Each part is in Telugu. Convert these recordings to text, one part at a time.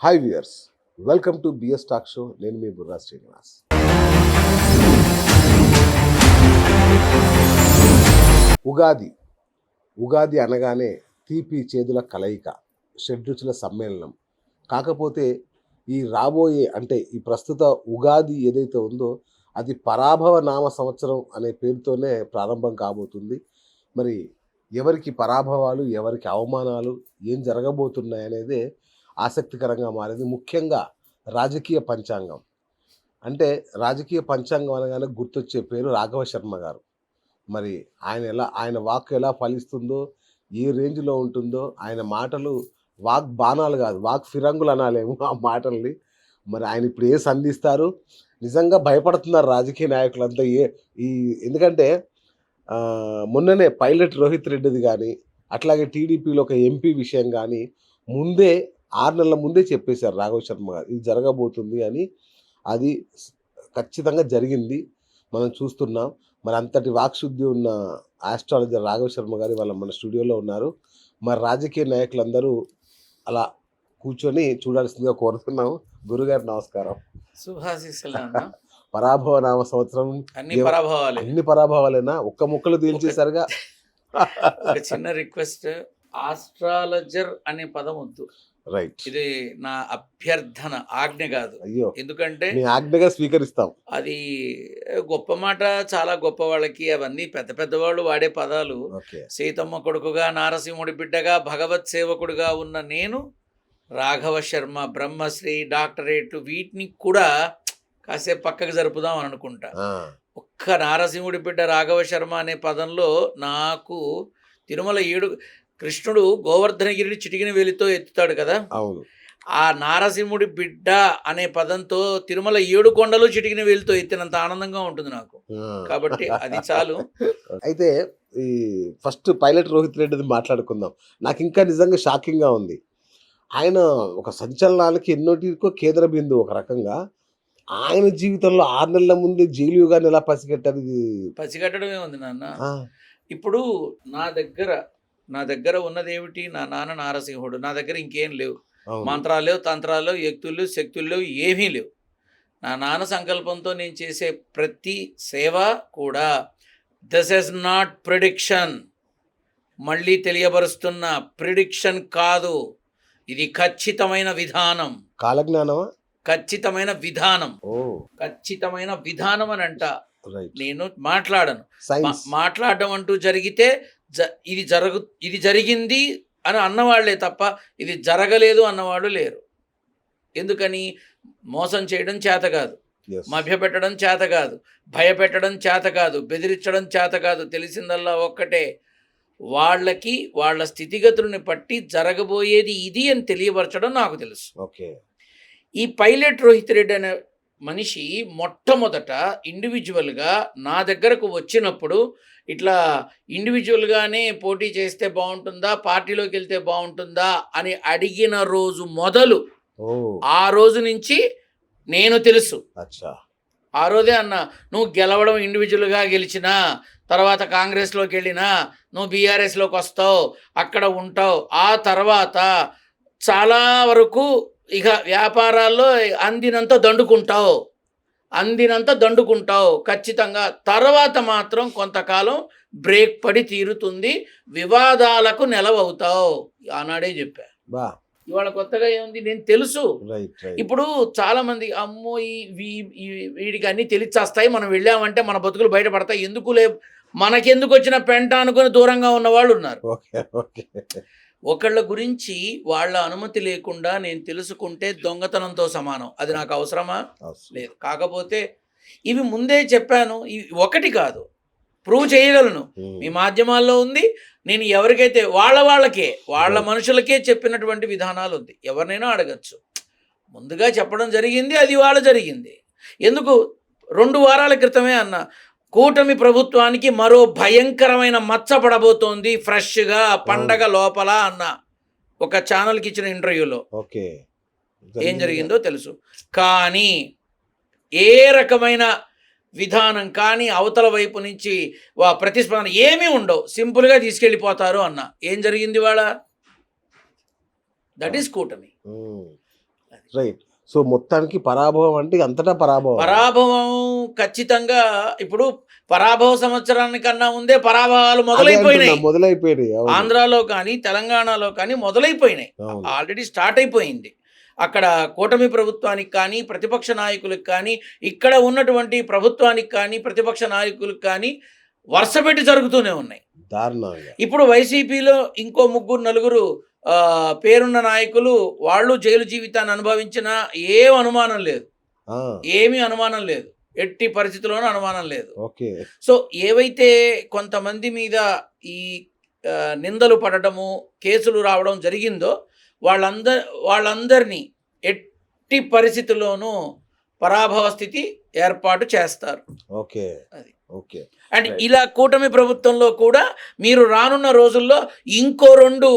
Hi viewers, welcome to BS talk show. నేను మీ బుర్రా శ్రీనివాస్. ఉగాది ఉగాది అనగానే తీపి చేదుల కలయిక, షడ్రుచుల సమ్మేళనం. కాకపోతే ఈ రాబోయే అంటే ఈ ప్రస్తుత ఉగాది ఏదైతే ఉందో అది పరాభవ నామ సంవత్సరం అనే పేరుతోనే ప్రారంభం కాబోతుంది. మరి ఎవరికి పరాభవాలు, ఎవరికి అవమానాలు, ఏం జరగబోతున్నాయి అనేది ఆసక్తికరంగా మారింది. ముఖ్యంగా రాజకీయ పంచాంగం. అంటే రాజకీయ పంచాంగం అనగానే గుర్తొచ్చే పేరు రాఘవ శర్మ గారు. మరి ఆయన వాక్ ఎలా ఫలిస్తుందో, ఏ రేంజ్లో ఉంటుందో, ఆయన మాటలు వాక్ బాణాలు కాదు, వాక్ ఫిరంగులు అనాలేమో ఆ మాటల్ని. మరి ఆయన ఇప్పుడు ఏ సంధిస్తారు, నిజంగా భయపడుతున్నారు రాజకీయ నాయకులంతా. ఈ ఎందుకంటే మొన్ననే పైలట్ రోహిత్ రెడ్డిది కానీ, అట్లాగే టీడీపీలో ఒక ఎంపీ విషయం కానీ ముందే 6 నెలల ముందే చెప్పేశారు రాఘవ శర్మ గారు ఇది జరగబోతుంది అని. అది ఖచ్చితంగా జరిగింది, మనం చూస్తున్నాం. మరి అంతటి వాక్శుద్ధి ఉన్న ఆస్ట్రాలజర్ రాఘవ శర్మ గారు వాళ్ళ మన స్టూడియోలో ఉన్నారు. మరి రాజకీయ నాయకులందరూ అలా కూర్చొని చూడాల్సిందిగా కోరుతున్నాము. గురుగారు నమస్కారం. శుభాశీస్సులు అన్న. పరాభవ నామ సంవత్సరం. అన్ని పరాభవాలేనా? ఒక్క ముక్కలు తేల్చేసరిగా. ఒక చిన్న రిక్వెస్ట్, ఆస్ట్రాలజర్ అనే పదం వద్దు. రైట్, ఇది నా అభ్యర్థన, ఆజ్ఞ కాదు. అయ్యో, ఎందుకంటే ఆజ్ఞగా స్వీకరిస్తాం. అది గొప్ప మాట, చాలా గొప్ప వాళ్ళకి అవన్నీ పెద్ద పెద్దవాళ్ళు వాడే పదాలు. సీతమ్మ కొడుకుగా, నారసింహుడి బిడ్డగా, భగవత్ సేవకుడిగా ఉన్న నేను రాఘవ శర్మ, బ్రహ్మశ్రీ, డాక్టరేట్ వీటిని కూడా కాసేపు పక్కకు జరుపుదాం అని అనుకుంటా. ఒక్క నారసింహుడి బిడ్డ రాఘవ శర్మ అనే పదంలో నాకు తిరుమల కృష్ణుడు గోవర్ధనగిరిని చిటికిన వేలితో ఎత్తుతాడు కదా, అవును. ఆ నారసింహుడి బిడ్డ అనే పదంతో తిరుమల 7 కొండలు చిటికిన వేలితో ఎత్తినంత ఆనందంగా ఉంటుంది నాకు. కాబట్టి అది చాలు. అయితే ఈ ఫస్ట్ పైలట్ రోహిత్ రెడ్డిది మాట్లాడుకుందాం. నాకు ఇంకా నిజంగా షాకింగ్గా ఉంది. ఆయన ఒక సంచలనాలకి ఎన్నోటికో కేంద్ర బిందువు ఒక రకంగా. ఆయన జీవితంలో 6 నెలల ముందే జైలు యుగాన్ని ఎలా పసిగట్టారు? పసిగట్టడమే ఉంది నాన్న. ఇప్పుడు నా దగ్గర ఉన్నదేమిటి? నా నాన్న నారసింహుడు. నా దగ్గర ఇంకేం లేవు. మంత్రాలు లేవు, తంత్రాలు లేవు, యుక్తులు లేవు, శక్తులు లేవు, ఏమీ లేవు. నా నాన్న సంకల్పంతో నేను చేసే ప్రతి సేవ కూడా దిస్ ఈజ్ నాట్ ప్రిడిక్షన్. మళ్ళీ తెలియబరుస్తున్న ప్రిడిక్షన్ కాదు, ఇది ఖచ్చితమైన విధానం. కాలజ్ఞానమా? ఖచ్చితమైన విధానం అని అంట. నేను మాట్లాడడం అంటూ జరిగితే ఇది జరిగింది అని అన్నవాళ్లే తప్ప ఇది జరగలేదు అన్నవాళ్ళు లేరు. ఎందుకని? మోసం చేయడం చేత కాదు, మభ్యపెట్టడం చేత కాదు, భయపెట్టడం చేత కాదు, బెదిరించడం చేత కాదు. తెలిసిందల్లా ఒక్కటే, వాళ్ళకి వాళ్ళ స్థితిగతులను బట్టి జరగబోయేది ఇది అని తెలియపరచడం నాకు తెలుసు. ఈ పైలట్ రోహిత్ రెడ్డి అనే మనిషి మొట్టమొదట ఇండివిజువల్గా నా దగ్గరకు వచ్చినప్పుడు ఇట్లా ఇండివిజువల్గానే పోటీ చేస్తే బాగుంటుందా, పార్టీలోకి వెళ్తే బాగుంటుందా అని అడిగిన రోజు మొదలు, ఆ రోజు నుంచి నేను తెలుసు. ఆ రోజే అన్న, నువ్వు గెలవడం ఇండివిజువల్గా గెలిచినా, తర్వాత కాంగ్రెస్లోకి వెళ్ళినా, నువ్వు బీఆర్ఎస్లోకి వస్తావు, అక్కడ ఉంటావు. ఆ తర్వాత చాలా వరకు ఇక వ్యాపారాల్లో అందినంత దండుకుంటావు ఖచ్చితంగా. తర్వాత మాత్రం కొంతకాలం బ్రేక్ పడి తీరుతుంది, వివాదాలకు నెలవవుతావు. ఆనాడే చెప్పా. ఇవాళ కొత్తగా ఏముంది? నేను తెలుసు. ఇప్పుడు చాలా మంది అమ్మో వీడికి అన్నీ తెలిచేస్తాయి, మనం వెళ్ళామంటే మన బతుకులు బయటపడతాయి, మనకెందుకు వచ్చిన పెంట అనుకుని దూరంగా ఉన్న వాళ్ళు ఉన్నారు. ఒకళ్ళ గురించి వాళ్ళ అనుమతి లేకుండా నేను తెలుసుకుంటే దొంగతనంతో సమానం. అది నాకు అవసరమా? లేదు. కాకపోతే ఇవి ముందే చెప్పాను, ఇవి ఒకటి కాదు, ప్రూవ్ చేయగలను. మీ మాధ్యమాల్లో ఉంది. నేను ఎవరికైతే వాళ్ళ మనుషులకే చెప్పినటువంటి విధానాలు ఉంది. ఎవరినైనా అడగచ్చు. ముందుగా చెప్పడం జరిగింది, అది వాళ్ళ జరిగింది. ఎందుకు? 2 వారాల క్రితమే అన్న, కూటమి ప్రభుత్వానికి మరో భయంకరమైన మచ్చ పడబోతోంది ఫ్రెష్గా పండగ లోపల అన్న ఒక ఛానల్కి ఇచ్చిన ఇంటర్వ్యూలో. ఏం జరిగిందో తెలుసు. కానీ ఏ రకమైన విధానం కానీ అవతల వైపు నుంచి ప్రతిస్పందన ఏమీ ఉండవు, సింపుల్గా తీసుకెళ్ళిపోతారు అన్న. ఏం జరిగింది వాళ్ళ? దట్ ఈస్ కూటమి. రైట్. సో మొత్తానికి పరాభవం అంటే అంతటా పరాభవం. పరాభవం ఖచ్చితంగా. ఇప్పుడు పరాభవ సంవత్సరానికన్నా ముందే పరాభవాలు అదే మొదలైపోయినాయి. అంటున్నా, మొదలైపోయినాయి. అవును. ఆంధ్రాలో కానీ తెలంగాణలో కానీ మొదలైపోయినాయి. అవును. ఆల్రెడీ స్టార్ట్ అయిపోయింది. అక్కడ కూటమి ప్రభుత్వానికి కానీ ప్రతిపక్ష నాయకులకు కానీ ఇక్కడ ఉన్నటువంటి ప్రభుత్వానికి కానీ ప్రతిపక్ష నాయకులకు కానీ వరుసపెట్టి జరుగుతూనే ఉన్నాయి. దారుణంగా. ఇప్పుడు వైసీపీలో ఇంకో ముగ్గురు నలుగురు పేరున్న నాయకులు వాళ్ళు జైలు జీవితాన్ని అనుభవించినా ఏం అనుమానం లేదు. ఆ, ఏమీ అనుమానం లేదు. ఎట్టి పరిస్థితుల్లోనూ అనుమానం లేదు. ఓకే. సో ఏవైతే కొంతమంది మీద ఈ నిందలు పడటము కేసులు రావడం జరిగిందో వాళ్ళందరినీ ఎట్టి పరిస్థితుల్లోనూ పరాభవ స్థితి ఏర్పాటు చేస్తారు. ఓకే. అది. ఓకే. అండ్ ఇలా కూటమి ప్రభుత్వంలో కూడా మీరు రానున్న రోజుల్లో ఇంకో 2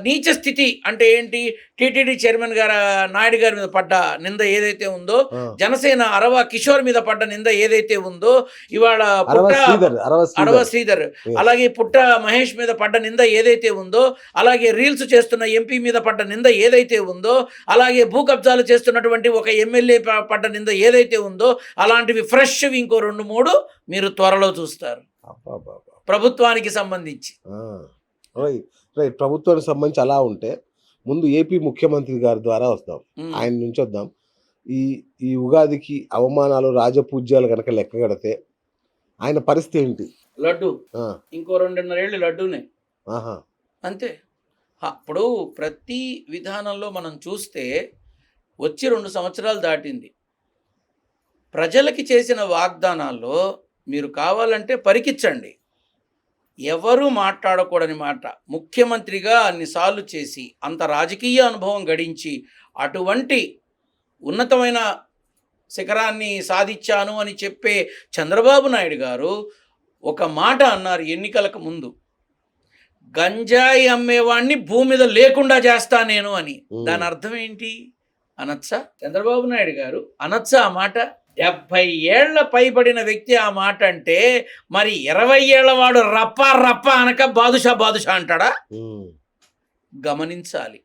నీచ స్థితి అంటే ఏంటి, టీటీడీ చైర్మన్ గారు నాయుడు గారి మీద పడ్డ నింద ఏదైతే ఉందో, జనసేన అరవ కిషోర్ మీద పడ్డ నింద ఏదైతే ఉందో, ఇవాళ అరవ శ్రీధర్, అలాగే పుట్ట మహేష్ మీద పడ్డ నింద ఏదైతే ఉందో, అలాగే రీల్స్ చేస్తున్న ఎంపీ మీద పడ్డ నింద ఏదైతే ఉందో, అలాగే భూ కబ్జాలు చేస్తున్నటువంటి ఒక ఎమ్మెల్యే పడ్డ నింద ఏదైతే ఉందో, అలాంటివి ఫ్రెష్వి ఇంకో 2-3 మీరు త్వరలో చూస్తారు ప్రభుత్వానికి సంబంధించి. రైట్. ప్రభుత్వానికి సంబంధించి అలా ఉంటే ముందు ఏపీ ముఖ్యమంత్రి గారి ద్వారా వస్తాం, ఆయన నుంచి వద్దాం. ఈ ఉగాదికి అవమానాలు రాజపూజ్యాలు కనుక లెక్క కడితే ఆయన పరిస్థితి ఏంటి? లడ్డు ఇంకో 2.5 ఏళ్ళు లడ్డూనే. అంతే. అప్పుడు ప్రతి విధానంలో మనం చూస్తే వచ్చి 2 సంవత్సరాలు దాటింది. ప్రజలకి చేసిన వాగ్దానాల్లో మీరు కావాలంటే పరికించండి, ఎవరు మాట్లాడకూడని మాట ముఖ్యమంత్రిగా అన్నిసార్లు చేసి అంత రాజకీయ అనుభవం గడించి అటువంటి ఉన్నతమైన శిఖరాన్ని సాధించాను అని చెప్పే చంద్రబాబు నాయుడు గారు ఒక మాట అన్నారు ఎన్నికలకు ముందు, గంజాయి అమ్మేవాడిని భూమి మీద లేకుండా చేస్తా నేను అని. దాని అర్థం ఏంటి అనొచ్చా? చంద్రబాబు నాయుడు గారు అనొచ్చా ఆ మాట? 70 ఏళ్ల పైబడిన వ్యక్తి ఆ మాట అంటే మరి 20 ఏళ్ల వాడు రప్ప రప్ప అనక బాదుషా బాదుషా అంటాడా? గమనించాలి.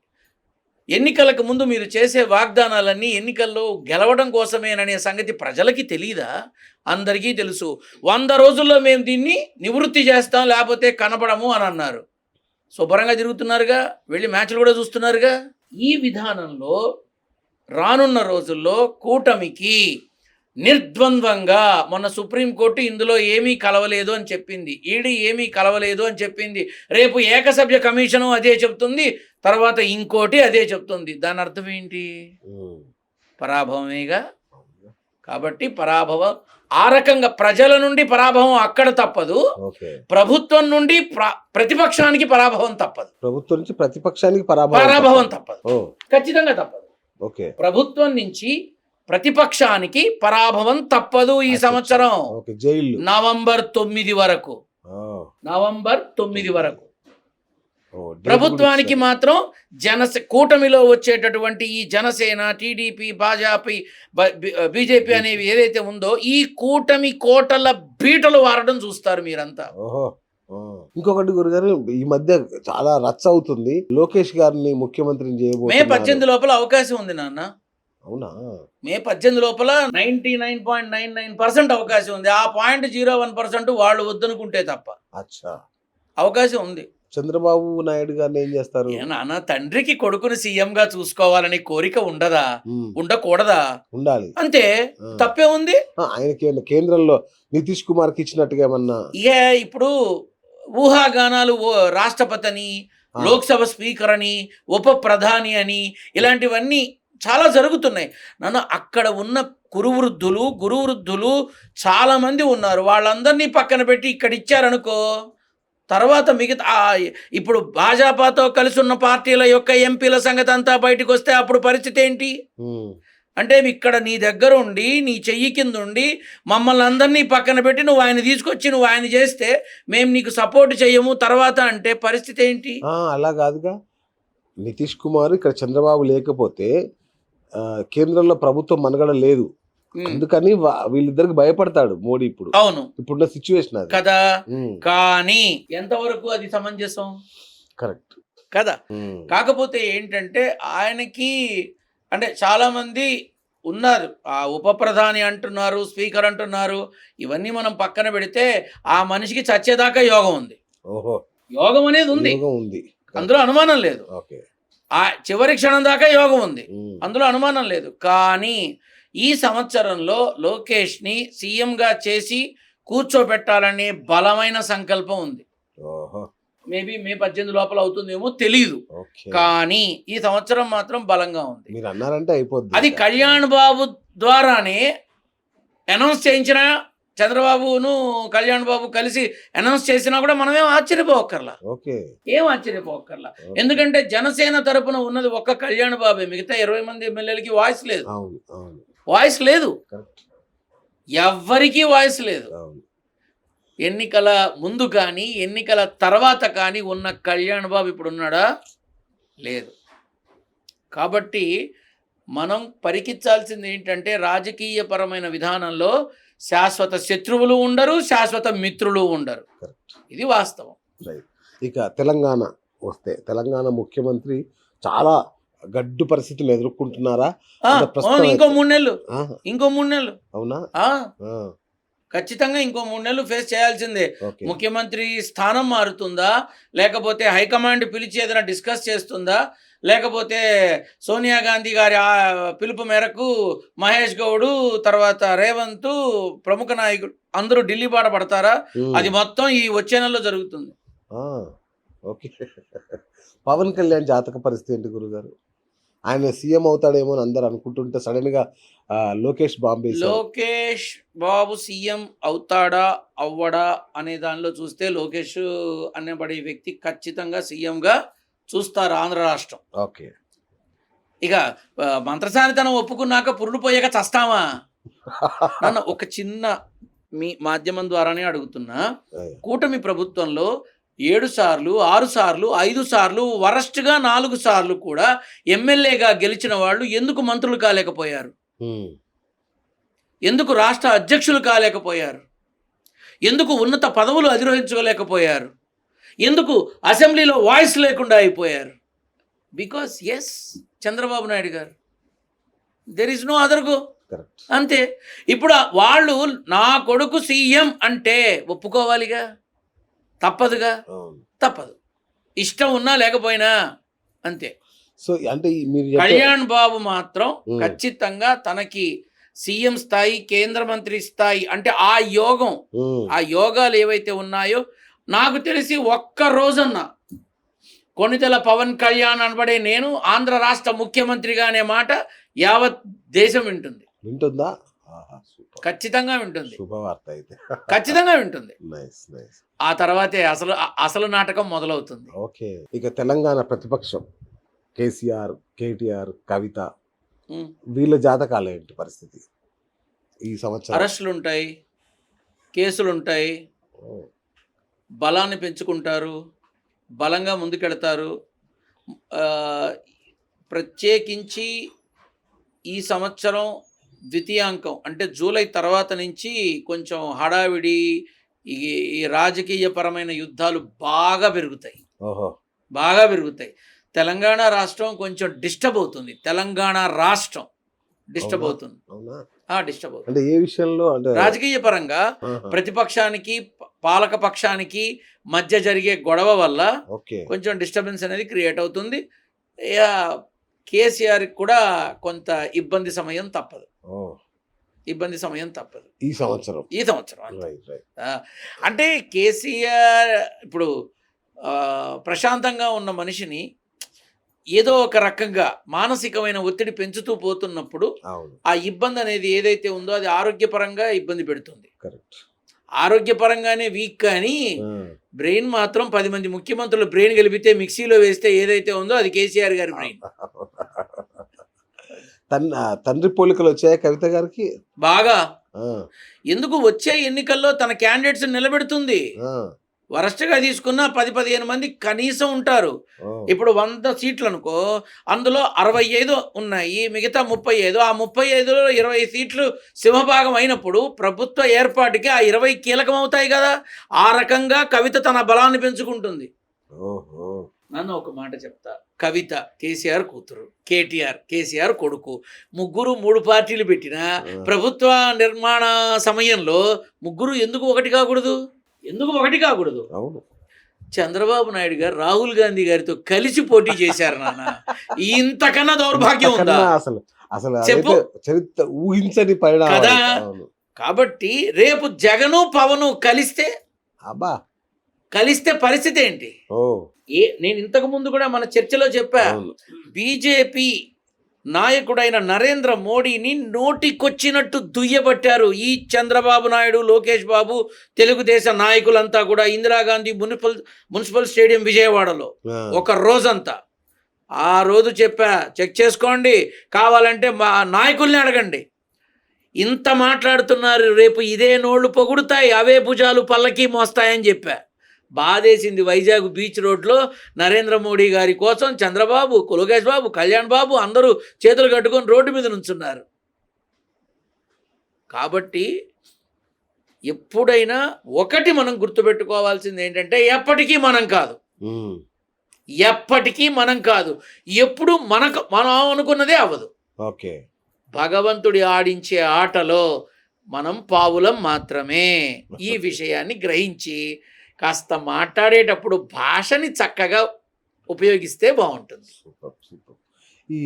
ఎన్నికలకు ముందు మీరు చేసే వాగ్దానాలన్నీ ఎన్నికల్లో గెలవడం కోసమేననే సంగతి ప్రజలకి తెలీదా? అందరికీ తెలుసు. 100 రోజుల్లో మేము దీన్ని నివృత్తి చేస్తాం, లేకపోతే కనపడము అని అన్నారు. శుభ్రంగా తిరుగుతున్నారుగా, వెళ్ళి మ్యాచ్లు కూడా చూస్తున్నారుగా. ఈ విధానంలో రానున్న రోజుల్లో కూటమికి నిర్ద్వంద్వంగా మొన్న సుప్రీంకోర్టు ఇందులో ఏమీ కలవలేదు అని చెప్పింది, ఈడీ ఏమీ కలవలేదు అని చెప్పింది, రేపు ఏకసభ్య కమిషను అదే చెప్తుంది, తర్వాత ఇంకోటి అదే చెప్తుంది. దాని అర్థం ఏంటి? పరాభవమేగా. కాబట్టి పరాభవం ఆ రకంగా ప్రజల నుండి పరాభవం అక్కడ తప్పదు, ప్రభుత్వం నుండి ప్రతిపక్షానికి పరాభవం తప్పదు. ప్రభుత్వం నుంచి ప్రతిపక్షానికి పరాభవం తప్పదు, ఖచ్చితంగా తప్పదు. ప్రభుత్వం నుంచి ప్రతిపక్షానికి పరాభవం తప్పదు. ఈ సంవత్సరం నవంబర్ 9 వరకు ప్రభుత్వానికి మాత్రం కూటమిలో వచ్చేటటువంటి ఈ జనసేన, టీడీపీ, బీజేపీ అనేవి ఏదైతే ఉందో ఈ కూటమి కోటల బీటలు వారడం చూస్తారు మీరంతా. ఇంకొకటి గురుగారు, ఈ మధ్య చాలా రచ్చ అవుతుంది, లోకేష్ గారిని ముఖ్యమంత్రిని చేయబోతున్నారు. మే 18 లోపల అవకాశం ఉంది నాన్న. అవునా? మే 18 లోపల 99.99% అవకాశం ఉంది. ఆ 0.01% వాళ్ళు వద్దనుకుంటే తప్ప అవకాశం ఉంది. చంద్రబాబు నాయుడు గారిని ఏం చేస్తారు? నాన్న, తండ్రికి కొడుకుని సీఎం గా చూసుకోవాలని కోరిక ఉండదా? ఉండకూడదా? ఉండాలి. అంతే. తప్పే ఉంది. ఆయనకి కేంద్రంలో నితీష్ కుమార్ కి ఇచ్చినట్టుగా ఏమన్నా? ఇప్పుడు ఊహాగానాలు, రాష్ట్రపతి అని, లోక్సభ స్పీకర్ అని, ఉప ప్రధాని అని, ఇలాంటివన్నీ చాలా జరుగుతున్నాయి. నన్ను అక్కడ ఉన్న గురువృద్ధులు చాలా మంది ఉన్నారు. వాళ్ళందరినీ పక్కన పెట్టి ఇక్కడ ఇచ్చారనుకో, తర్వాత మిగతా ఇప్పుడు భాజపాతో కలిసి ఉన్న పార్టీల యొక్క ఎంపీల సంగతి అంతా బయటకు వస్తే అప్పుడు పరిస్థితి ఏంటి అంటే, ఇక్కడ నీ దగ్గర ఉండి నీ చెయ్యి కింద ఉండి మమ్మల్ని అందరినీ పక్కన పెట్టి నువ్వు ఆయన తీసుకొచ్చి నువ్వు ఆయన చేస్తే మేము నీకు సపోర్ట్ చేయము తర్వాత అంటే పరిస్థితి ఏంటి? అలా కాదుగా. నితీష్ కుమార్ ఇక్కడ చంద్రబాబు లేకపోతే కేంద్రంలో ప్రభుత్వం మనుగడ లేదు, అందుకని వీళ్ళిద్దరికి భయపడతాడు మోడీ ఇప్పుడు. అవును, ఇప్పుడున్న సిచ్యువేషన్ అది కదా. కానీ ఎంతవరకు అది సమంజసం? కరెక్ట్ కదా. కాకపోతే ఏంటంటే ఆయనకి అంటే చాలామంది ఉన్నారు, ఆ ఉప ప్రధాని అంటున్నారు, స్పీకర్ అంటున్నారు, ఇవన్నీ మనం పక్కన పెడితే ఆ మనిషికి చచ్చేదాకా యోగం ఉంది. ఓహో, యోగం అనేది ఉంది, యోగం ఉంది, అందులో అనుమానం లేదు. ఓకే. ఆ చివరి క్షణం దాకా యోగం ఉంది, ఉమ్, అందులో అనుమానం లేదు. కానీ ఈ సంవత్సరంలో లోకేష్ని సీఎంగా చేసి కూర్చోబెట్టాలనే బలమైన సంకల్పం ఉంది. ఓహో, మేబీ మే 18 లోపల అవుతుందేమో తెలియదు, ఓకే. కానీ ఈ సంవత్సరం మాత్రం బలంగా ఉంది. మీరు అన్నారంటే అయిపోద్ది. అది కళ్యాణ్ బాబు ద్వారానే అనౌన్స్ చేయించిన, చంద్రబాబును కళ్యాణ్ బాబు కలిసి అనౌన్స్ చేసినా కూడా మనమేం ఆశ్చర్యపోక్కర్లా, ఓకే, ఏం ఆశ్చర్యపోక్కర్లా. ఓకే. ఎందుకంటే జనసేన తరపున ఉన్నది ఒక్క కళ్యాణ్ బాబే, మిగతా 20 మంది ఎమ్మెల్యేలకి వాయిస్ లేదు, అవును, అవును, వాయిస్ లేదు, కరెక్ట్, ఎవ్వరికీ వాయిస్ లేదు. అవును. ఎన్నికల ముందు కానీ ఎన్నికల తర్వాత కానీ ఉన్న కళ్యాణ్ బాబు ఇప్పుడు ఉన్నాడా? లేదు. కాబట్టి మనం పరికించాల్సింది ఏంటంటే రాజకీయపరమైన విధానంలో శాశ్వత శత్రువులు ఉండరు, శాశ్వత మిత్రులు ఉండరు, కరెక్ట్, ఇది వాస్తవం. రైట్. ఇక తెలంగాణ వస్తే, తెలంగాణ ముఖ్యమంత్రి చాలా గడ్డు పరిస్థితులు ఎదుర్కొంటున్నారా? అంటే ప్రస్తుతం ఇంకో 3 నెలలు, ఆహా, ఇంకో 3 నెలలు, అవునా? ఆ, ఆ, ఖచ్చితంగా ఇంకో 3 నెలలు ఫేస్ చేయాల్సిందే. ఓకే, ముఖ్యమంత్రి స్థానం మారుతుందా, లేకపోతే హైకమాండ్ పిలిచి ఏదైనా డిస్కస్ చేస్తుందా, లేకపోతే సోనియా గాంధీ గారి పిలుపు మేరకు మహేష్ గౌడు, తర్వాత రేవంత్, ప్రముఖ నాయకులు అందరూ ఢిల్లీ బాట పడతారా? ఉమ్, అది మొత్తం ఈ వచ్చే నెలలో జరుగుతుంది. ఆ, ఓకే. పవన్ కళ్యాణ్ జాతక పరిస్థితి ఏంటి గురుగారు? ఆయన సీఎం అవుతాడేమో అని అందరు అనుకుంటుంటే సడన్ గా లోకేష్ బాంబే లోకేష్ బాబు సీఎం అవుతాడా అవ్వడా అనే దానిలో చూస్తే లోకేష్ అనేబడే వ్యక్తి ఖచ్చితంగా సీఎంగా చూస్తారు ఆంధ్ర రాష్ట్రం. ఓకే. ఇక మంత్రసానితనం ఒప్పుకున్నాక పురుడు పోయాక చస్తామా? నన్ను ఒక చిన్న మీ మాధ్యమం ద్వారానే అడుగుతున్నా, కూటమి ప్రభుత్వంలో 7 సార్లు, 6 సార్లు, 5 సార్లు, వరస్ట్గా 4 సార్లు కూడా ఎమ్మెల్యేగా గెలిచిన వాళ్ళు ఎందుకు మంత్రులు కాలేకపోయారు? ఉమ్, ఎందుకు రాష్ట్ర అధ్యక్షులు కాలేకపోయారు? ఎందుకు ఉన్నత పదవులు అధిరోహించుకోలేకపోయారు? ఎందుకు అసెంబ్లీలో వాయిస్ లేకుండా అయిపోయారు? బికాస్ ఎస్, చంద్రబాబు నాయుడు గారు, there is no other go, correct. అంతే. ఇప్పుడు వాళ్ళు నా కొడుకు సీఎం అంటే ఒప్పుకోవాలిగా, తప్పదుగా, అవును. తప్పదు, ఇష్టం ఉన్నా లేకపోయినా అంతే. సో అంటే మీరు చెప్పే- కళ్యాణ్ బాబు మాత్రం ఉమ్, ఖచ్చితంగా తనకి సీఎం స్థాయి, కేంద్ర మంత్రి స్థాయి, అంటే ఆ యోగం, ఉమ్, ఆ యోగాలు ఏవైతే ఉన్నాయో, నాకు తెలిసి ఒక్క రోజన్నా కొణితెల పవన్ కళ్యాణ్ అనబడే నేను ఆంధ్ర రాష్ట్ర ముఖ్యమంత్రిగా అనే మాట యావత్ దేశం వింటుంది. వింటుందా? ఆహా, సూపర్, ఖచ్చితంగా వింటుంది, శుభవార్త అయితే. ఖచ్చితంగా వింటుంది. Nice, nice. ఆ తర్వాతే అసలు నాటకం మొదలవుతుంది. ఓకే. ఇక తెలంగాణ ప్రతిపక్షం కేసీఆర్, కేటీఆర్, కవిత, ఉమ్. వీళ్ళ జాతకాలు ఏంటి పరిస్థితి ఈ సంవత్సరం? అరెస్టులు ఉంటాయి, కేసులు ఉంటాయి, ఓ, బలాన్ని పెంచుకుంటారు, బలంగా ముందుకెడతారు. ఆ, ప్రత్యేకించి ఈ సంవత్సరం ద్వితీయాంకం అంటే జూలై తర్వాత నుంచి కొంచెం హడావిడి, ఈ ఈ రాజకీయపరమైన యుద్ధాలు బాగా పెరుగుతాయి, ఓహో, బాగా పెరుగుతాయి. తెలంగాణ రాష్ట్రం కొంచెం డిస్టర్బ్ అవుతుంది, తెలంగాణ రాష్ట్రం డిస్టర్బ్ అవునా? అవుతుంది, అవునా? డిస్టర్బ్ అవుతుంది. అంటే ఏ విషయంలో? అంటే రాజకీయ పరంగా ఆహా, ప్రతిపక్షానికి పాలక పక్షానికి మధ్య జరిగే గొడవ వల్ల ఓకే, కొంచెం డిస్టర్బెన్స్ అనేది క్రియేట్ అవుతుంది. ఇక కేసీఆర్కి కూడా కొంత ఇబ్బంది సమయం తప్పదు, ఓ, ఇబ్బంది సమయం తప్పదు ఈ సంవత్సరం. ఈ సంవత్సరం అంతే. Right, right. ఆ, అంటే కేసీఆర్ ఇప్పుడు ప్రశాంతంగా ఉన్న మనిషిని ఏదో ఒక రకంగా మానసికమైన ఒత్తిడి పెంచుతూ పోతున్నప్పుడు అవును, ఆ ఇబ్బంది అనేది ఏదైతే ఉందో అది ఆరోగ్యపరంగా ఇబ్బంది పెడుతుంది. కరెక్ట్. ఆరోగ్యపరంగానే వీక్, కానీ బ్రెయిన్ మాత్రం 10 మంది ముఖ్యమంత్రులు బ్రెయిన్ గెలిపితే మిక్సీలో వేస్తే ఏదైతే ఉందో అది కేసీఆర్ గారి బ్రెయిన్. తండ్రి పోలికలు వచ్చాయా కవిత గారికి? బాగా. ఆ, ఎందుకు వచ్చే ఎన్నికల్లో తన క్యాండిడేట్స్ నిలబెడుతుంది. ఆ, వరస్ట్గా తీసుకున్న 10-15 మంది కనీసం ఉంటారు. ఓ, ఇప్పుడు 100 సీట్లు అనుకో, అందులో 65 ఉన్నాయి, మిగతా 35. ఆ 35లో 20 సీట్లు సింహభాగం అయినప్పుడు ప్రభుత్వ ఏర్పాటుకి ఆ 20 కీలకం అవుతాయి కదా. ఆ రకంగా కవిత తన బలాన్ని పెంచుకుంటుంది. ఓహో, నన్ను ఒక మాట చెప్తా. కవిత కేసీఆర్ కూతురు, కేటీఆర్ కేసీఆర్ కొడుకు, ముగ్గురు 3 పార్టీలు పెట్టినా ప్రభుత్వ నిర్మాణ సమయంలో ముగ్గురు ఎందుకు ఒకటి కాకూడదు? ఎందుకు ఒకటి కాకూడదు? అవును. చంద్రబాబు నాయుడు గారు రాహుల్ గాంధీ గారితో కలిసి పోటీ చేశారు నాన్న. ఇంతకన్నా దౌర్భాగ్యం ఉందా? అసలు అసలు చెప్పు. చరిత్ర ఊహించని పరిణామం కదా. అవును. కాబట్టి రేపు జగను పవను కలిస్తే అబ్బా కలిస్తే పరిస్థితి ఏంటి? ఓ నేను ఇంతకు ముందు కూడా మన చర్చలో చెప్పా. అవును. బీజేపీ నాయకుడైన నరేంద్ర మోడీని నోటికొచ్చినట్టు దుయ్యబట్టారు ఈ చంద్రబాబు నాయుడు, లోకేష్ బాబు, తెలుగుదేశం నాయకులంతా కూడా ఇందిరాగాంధీ మున్సిపల్ స్టేడియం విజయవాడలో ఒక రోజంతా. ఆ రోజు చెప్పా, చెక్ చేసుకోండి, కావాలంటే మా నాయకుల్ని అడగండి. ఇంత మాట్లాడుతున్నారు, రేపు ఇదే నోళ్ళు పొగుడుతాయి, అవే భుజాలు పల్లకి మోస్తాయని చెప్పా. బాధేసింది. వైజాగ్ బీచ్ రోడ్లో నరేంద్ర మోడీ గారి కోసం చంద్రబాబు, లోకేష్ బాబు, కళ్యాణ్ బాబు అందరూ చేతులు కట్టుకొని రోడ్డు మీద నుంచున్నారు. కాబట్టి ఎప్పుడైనా ఒకటి మనం గుర్తుపెట్టుకోవాల్సింది ఏంటంటే, ఎప్పటికీ మనం కాదు, ఎప్పటికీ మనం కాదు, ఎప్పుడు మనం అనుకున్నదే అవ్వదు. ఓకే. భగవంతుడి ఆడించే ఆటలో మనం పావులం మాత్రమే. ఈ విషయాన్ని గ్రహించి కాస్త మాట్లాడేటప్పుడు భాషని చక్కగా ఉపయోగిస్తే బాగుంటుంది. Super super. ఈ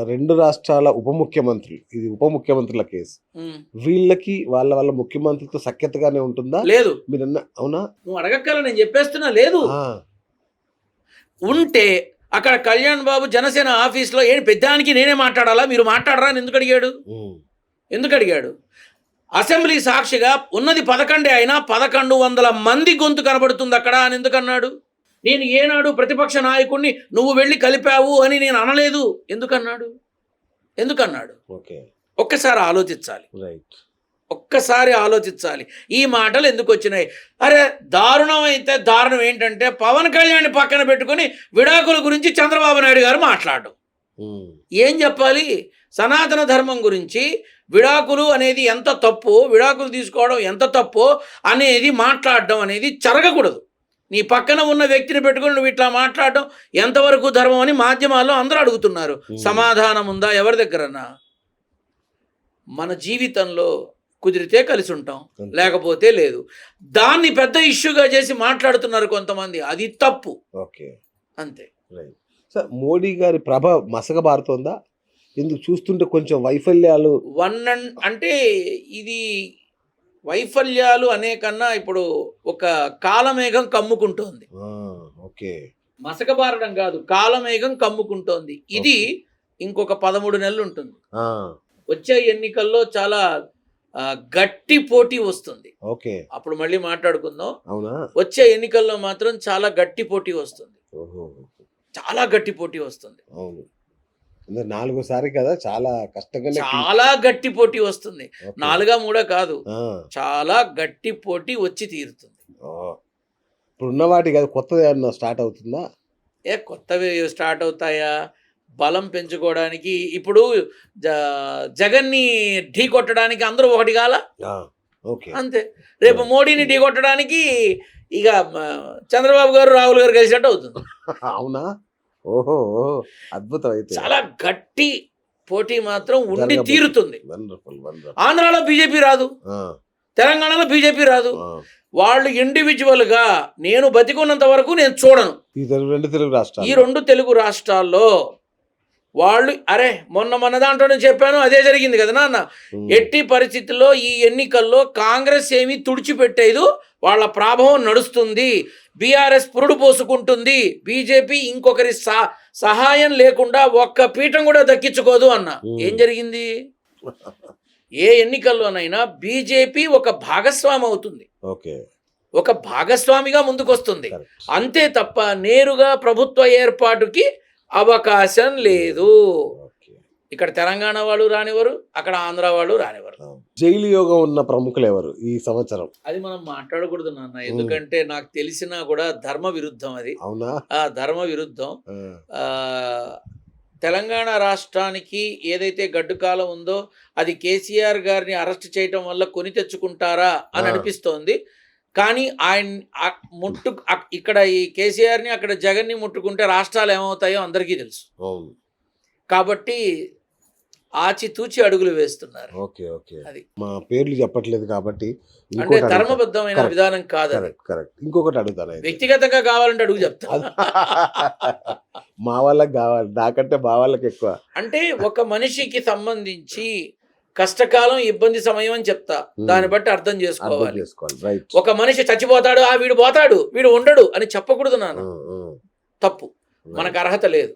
2 రాష్ట్రాల ఉప ముఖ్యమంత్రులు, ఇది ఉప ముఖ్యమంత్రుల కేసు, వీళ్ళకి వాళ్ళ ముఖ్యమంత్రులతో సఖ్యతగానే ఉంటుందా? లేదు. మీరన్నా అవునా? నువ్వు అడగక్కల, నేను చెప్పేస్తున్నా. లేదు. ఉంటే అక్కడ కళ్యాణ్ బాబు జనసేన ఆఫీస్లో పెద్దానికి నేనే మాట్లాడాలా, మీరు మాట్లాడరా అని ఎందుకు అడిగాడు? అసెంబ్లీ సాక్షిగా ఉన్నది 11 అయినా 1100 మంది గొంతు కనబడుతుంది అక్కడ అని ఎందుకన్నాడు? నేను ఏనాడు ప్రతిపక్ష నాయకుడిని నువ్వు వెళ్ళి కలిపావు అని నేను అనలేదు. ఎందుకన్నాడు? ఒక్కసారి ఆలోచించాలి. ఒక్కసారి ఆలోచించాలి. ఈ మాటలు ఎందుకు వచ్చినాయి? అరే దారుణం అయితే దారుణం ఏంటంటే, పవన్ కళ్యాణ్ పక్కన పెట్టుకుని విడాకుల గురించి చంద్రబాబు నాయుడు గారు మాట్లాడడం. ఏం చెప్పాలి? సనాతన ధర్మం గురించి విడాకులు అనేది ఎంత తప్పు, విడాకులు తీసుకోవడం ఎంత తప్పు అనేది మాట్లాడడం అనేది జరగకూడదు. నీ పక్కన ఉన్న వ్యక్తిని పెట్టుకుని నువ్వు ఇట్లా మాట్లాడడం ఎంతవరకు ధర్మం అని మాధ్యమాల్లో అందరూ అడుగుతున్నారు. సమాధానం ఉందా ఎవరి దగ్గరన్నా? మన జీవితంలో కుదిరితే కలిసి ఉంటాం, లేకపోతే లేదు. దాన్ని పెద్ద ఇష్యూగా చేసి మాట్లాడుతున్నారు కొంతమంది, అది తప్పు. అంతే. మోడీ గారి ప్రభ మసకబారుతోందా? ఎందుకు చూస్తుంటే కొంచెం వైఫల్యాలు అంటే ఇది వైఫల్యాలు అనే కన్నా ఇప్పుడు ఒక కాలమేఘం కమ్ముకుంటోంది. మసకబారడం కాదు, కాలమేఘం కమ్ముకుంటోంది. ఇది ఇంకొక 13 నెలలు ఉంటుంది. వచ్చే ఎన్నికల్లో చాలా గట్టి పోటీ వస్తుంది. అప్పుడు మళ్ళీ మాట్లాడుకుందాం. వచ్చే ఎన్నికల్లో మాత్రం చాలా గట్టి పోటీ వస్తుంది. చాలా గట్టి పోటీ వస్తుంది. 4సారి కదా, చాలా కష్టంగా, చాలా గట్టి పోటీ వస్తుంది. 4 3 కాదు, చాలా గట్టి పోటీ వచ్చి తీరుతుంది. ఇప్పుడున్న వాటి కదా, కొత్తది ఏమన్నా స్టార్ట్ అవుతుందా? కొత్తవి స్టార్ట్ అవుతాయా? బలం పెంచుకోవడానికి ఇప్పుడు జగన్ని ఢీ కొట్టడానికి అందరూ ఒకటి కాల, అంతే. రేపు మోడీని ఢీ కొట్టడానికి ఇక చంద్రబాబు గారు, రాహుల్ గారు కలిసినట్టు అవుతుంది. అవునా? ఓహో, అద్భుతం. అయితే చాలా గట్టి పోటీ మాత్రం ఉండి తీరుతుంది. ఆంధ్రాలో బీజేపీ రాదు, తెలంగాణలో బీజేపీ రాదు. వాళ్ళు ఇండివిజువల్ గా నేను బతికున్నంత వరకు నేను చూడను. ఈ 2 తెలుగు రాష్ట్రాల్లో వాళ్ళు మొన్న దాంట్లోనే చెప్పాను, అదే జరిగింది కదా నాన్న. ఎట్టి పరిస్థితుల్లో ఈ ఎన్నికల్లో కాంగ్రెస్ ఏమీ తుడిచిపెట్టేదు, వాళ్ళ ప్రభావం నడుస్తుంది. బీఆర్ఎస్ పురుడు పోసుకుంటుంది. బీజేపీ ఇంకొకరి సహాయం లేకుండా ఒక్క పీఠం కూడా దక్కించుకోదు అన్న. ఏం జరిగింది? ఏ ఎన్నికల్లోనైనా బీజేపీ ఒక భాగస్వామి అవుతుంది, ఒక భాగస్వామిగా ముందుకొస్తుంది, అంతే తప్ప నేరుగా ప్రభుత్వ ఏర్పాటుకి అవకాశం లేదు. ఇక్కడ తెలంగాణ వాళ్ళు రానివ్వరు, అక్కడ ఆంధ్ర వాళ్ళు రానివ్వరు. జైలు యోగం ఉన్న ప్రముఖులు ఎవరు ఈ సంవత్సరం? అది మనం మాట్లాడకూడదు నాన్న, ఎందుకంటే నాకు తెలిసినా కూడా ధర్మ విరుద్ధం అది. అవునా? ధర్మ విరుద్ధం. తెలంగాణ రాష్ట్రానికి ఏదైతే గడ్డు కాలం ఉందో అది కేసీఆర్ గారిని అరెస్ట్ చేయటం వల్ల కొని తెచ్చుకుంటారా అని అనిపిస్తోంది. కానీ ఆయన ఇక్కడ ఈ కేసీఆర్ని అక్కడ జగన్ని ముట్టుకుంటే రాష్ట్రాలు ఏమవుతాయో అందరికీ తెలుసు. అవును. కాబట్టి ఆచితూచి అడుగులు వేస్తున్నారు. Okay okay. అది మా పేర్లు చెప్పట్లేదు కాబట్టి అంటే ధర్మబద్ధమైన విధానం కాదు. కరెక్ట్. ఇంకొకటి అడుగుతాను, వ్యక్తిగతంగా కావాలంటే అడుగు చెప్తాను. మా వాళ్ళకి కావాలి, నాకంటే మా వాళ్ళకి ఎక్కువ. అంటే ఒక మనిషికి సంబంధించి కష్టకాలం ఇబ్బంది సమయం అని చెప్తా, దాన్ని బట్టి అర్థం చేసుకోవాలి. ఒక మనిషి చచ్చిపోతాడు, వీడు పోతాడు వీడు ఉండడు అని చెప్పకూడదు నాన్న, తప్పు. మనకు అర్హత లేదు.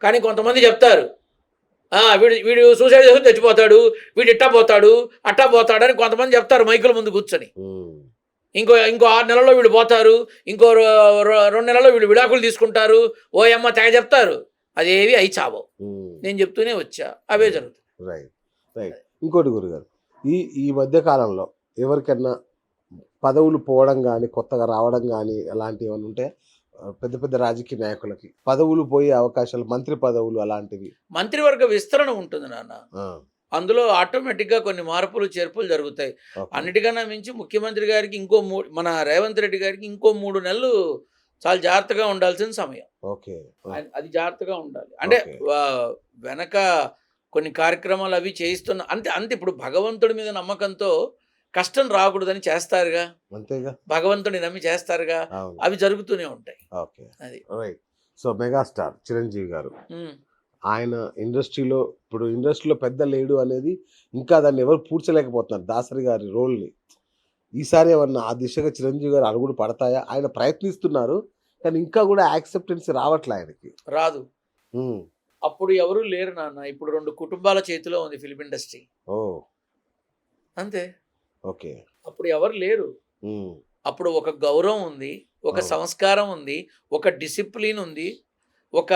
కానీ కొంతమంది చెప్తారు వీడు వీడు సూసైడ్ చేసుకుని చచ్చిపోతాడు, వీడు ఇట్టా పోతాడు అట్టా పోతాడు అని కొంతమంది చెప్తారు మైకుల ముందు కూర్చొని. ఇంకో 6 నెలల్లో వీళ్ళు పోతారు, ఇంకో 2 నెలల్లో వీళ్ళు విడాకులు తీసుకుంటారు, ఓ అమ్మ తెగ చెప్తారు. అదేవి అయి చావో. నేను చెప్తూనే వచ్చా, అవే జరుగుతాయి. ఇంకోటి గురుగారు, ఈ మధ్య కాలంలో ఎవరికైనా పదవులు పోవడం కానీ కొత్తగా రావడం కానీ అలాంటివి ఏమైనా ఉంటే పెద్ద పెద్ద రాజకీయ నాయకులకి పదవులు పోయే అవకాశాలు, మంత్రి పదవులు అలాంటివి? మంత్రివర్గ విస్తరణ ఉంటుంది నాన్న, అందులో ఆటోమేటిక్గా కొన్ని మార్పులు చేర్పులు జరుగుతాయి. అన్నిటికన్నా మించి ముఖ్యమంత్రి గారికి మన రేవంత్ రెడ్డి గారికి ఇంకో 3 నెలలు చాలా జాగ్రత్తగా ఉండాల్సిన సమయం. అది జాగ్రత్తగా ఉండాలి. అంటే వెనక కొన్ని కార్యక్రమాలు అవి చేయిస్తున్నా అంతే. ఇప్పుడు భగవంతుడి మీద నమ్మకంతో కష్టం రాకూడదని చేస్తారుగా, అంతేగా, భగవంతుడిని నమ్మి చేస్తారుగా, అవి జరుగుతూనే ఉంటాయి. అది సో మెగాస్టార్ చిరంజీవి గారు, ఆయన ఇండస్ట్రీలో పెద్ద లేడు అనేది ఇంకా దాన్ని ఎవరు పూడ్చలేకపోతున్నారు, దాసరి గారి రోల్ని. ఈసారి ఏమన్నా ఆ దిశగా చిరంజీవి గారు అడుగులు పడతాయా? ఆయన ప్రయత్నిస్తున్నారు కానీ ఇంకా కూడా యాక్సెప్టెన్స్ రావట్లే ఆయనకి. రాదు. అప్పుడు ఎవరు లేరు నాన్న, ఇప్పుడు 2 కుటుంబాల చేతిలో ఉంది ఫిల్మ్ ఇండస్ట్రీ. అంతే. ఓకే. అప్పుడు ఎవరు లేరు. అప్పుడు ఒక గౌరవం ఉంది, ఒక సంస్కారం ఉంది, ఒక డిసిప్లిన్ ఉంది, ఒక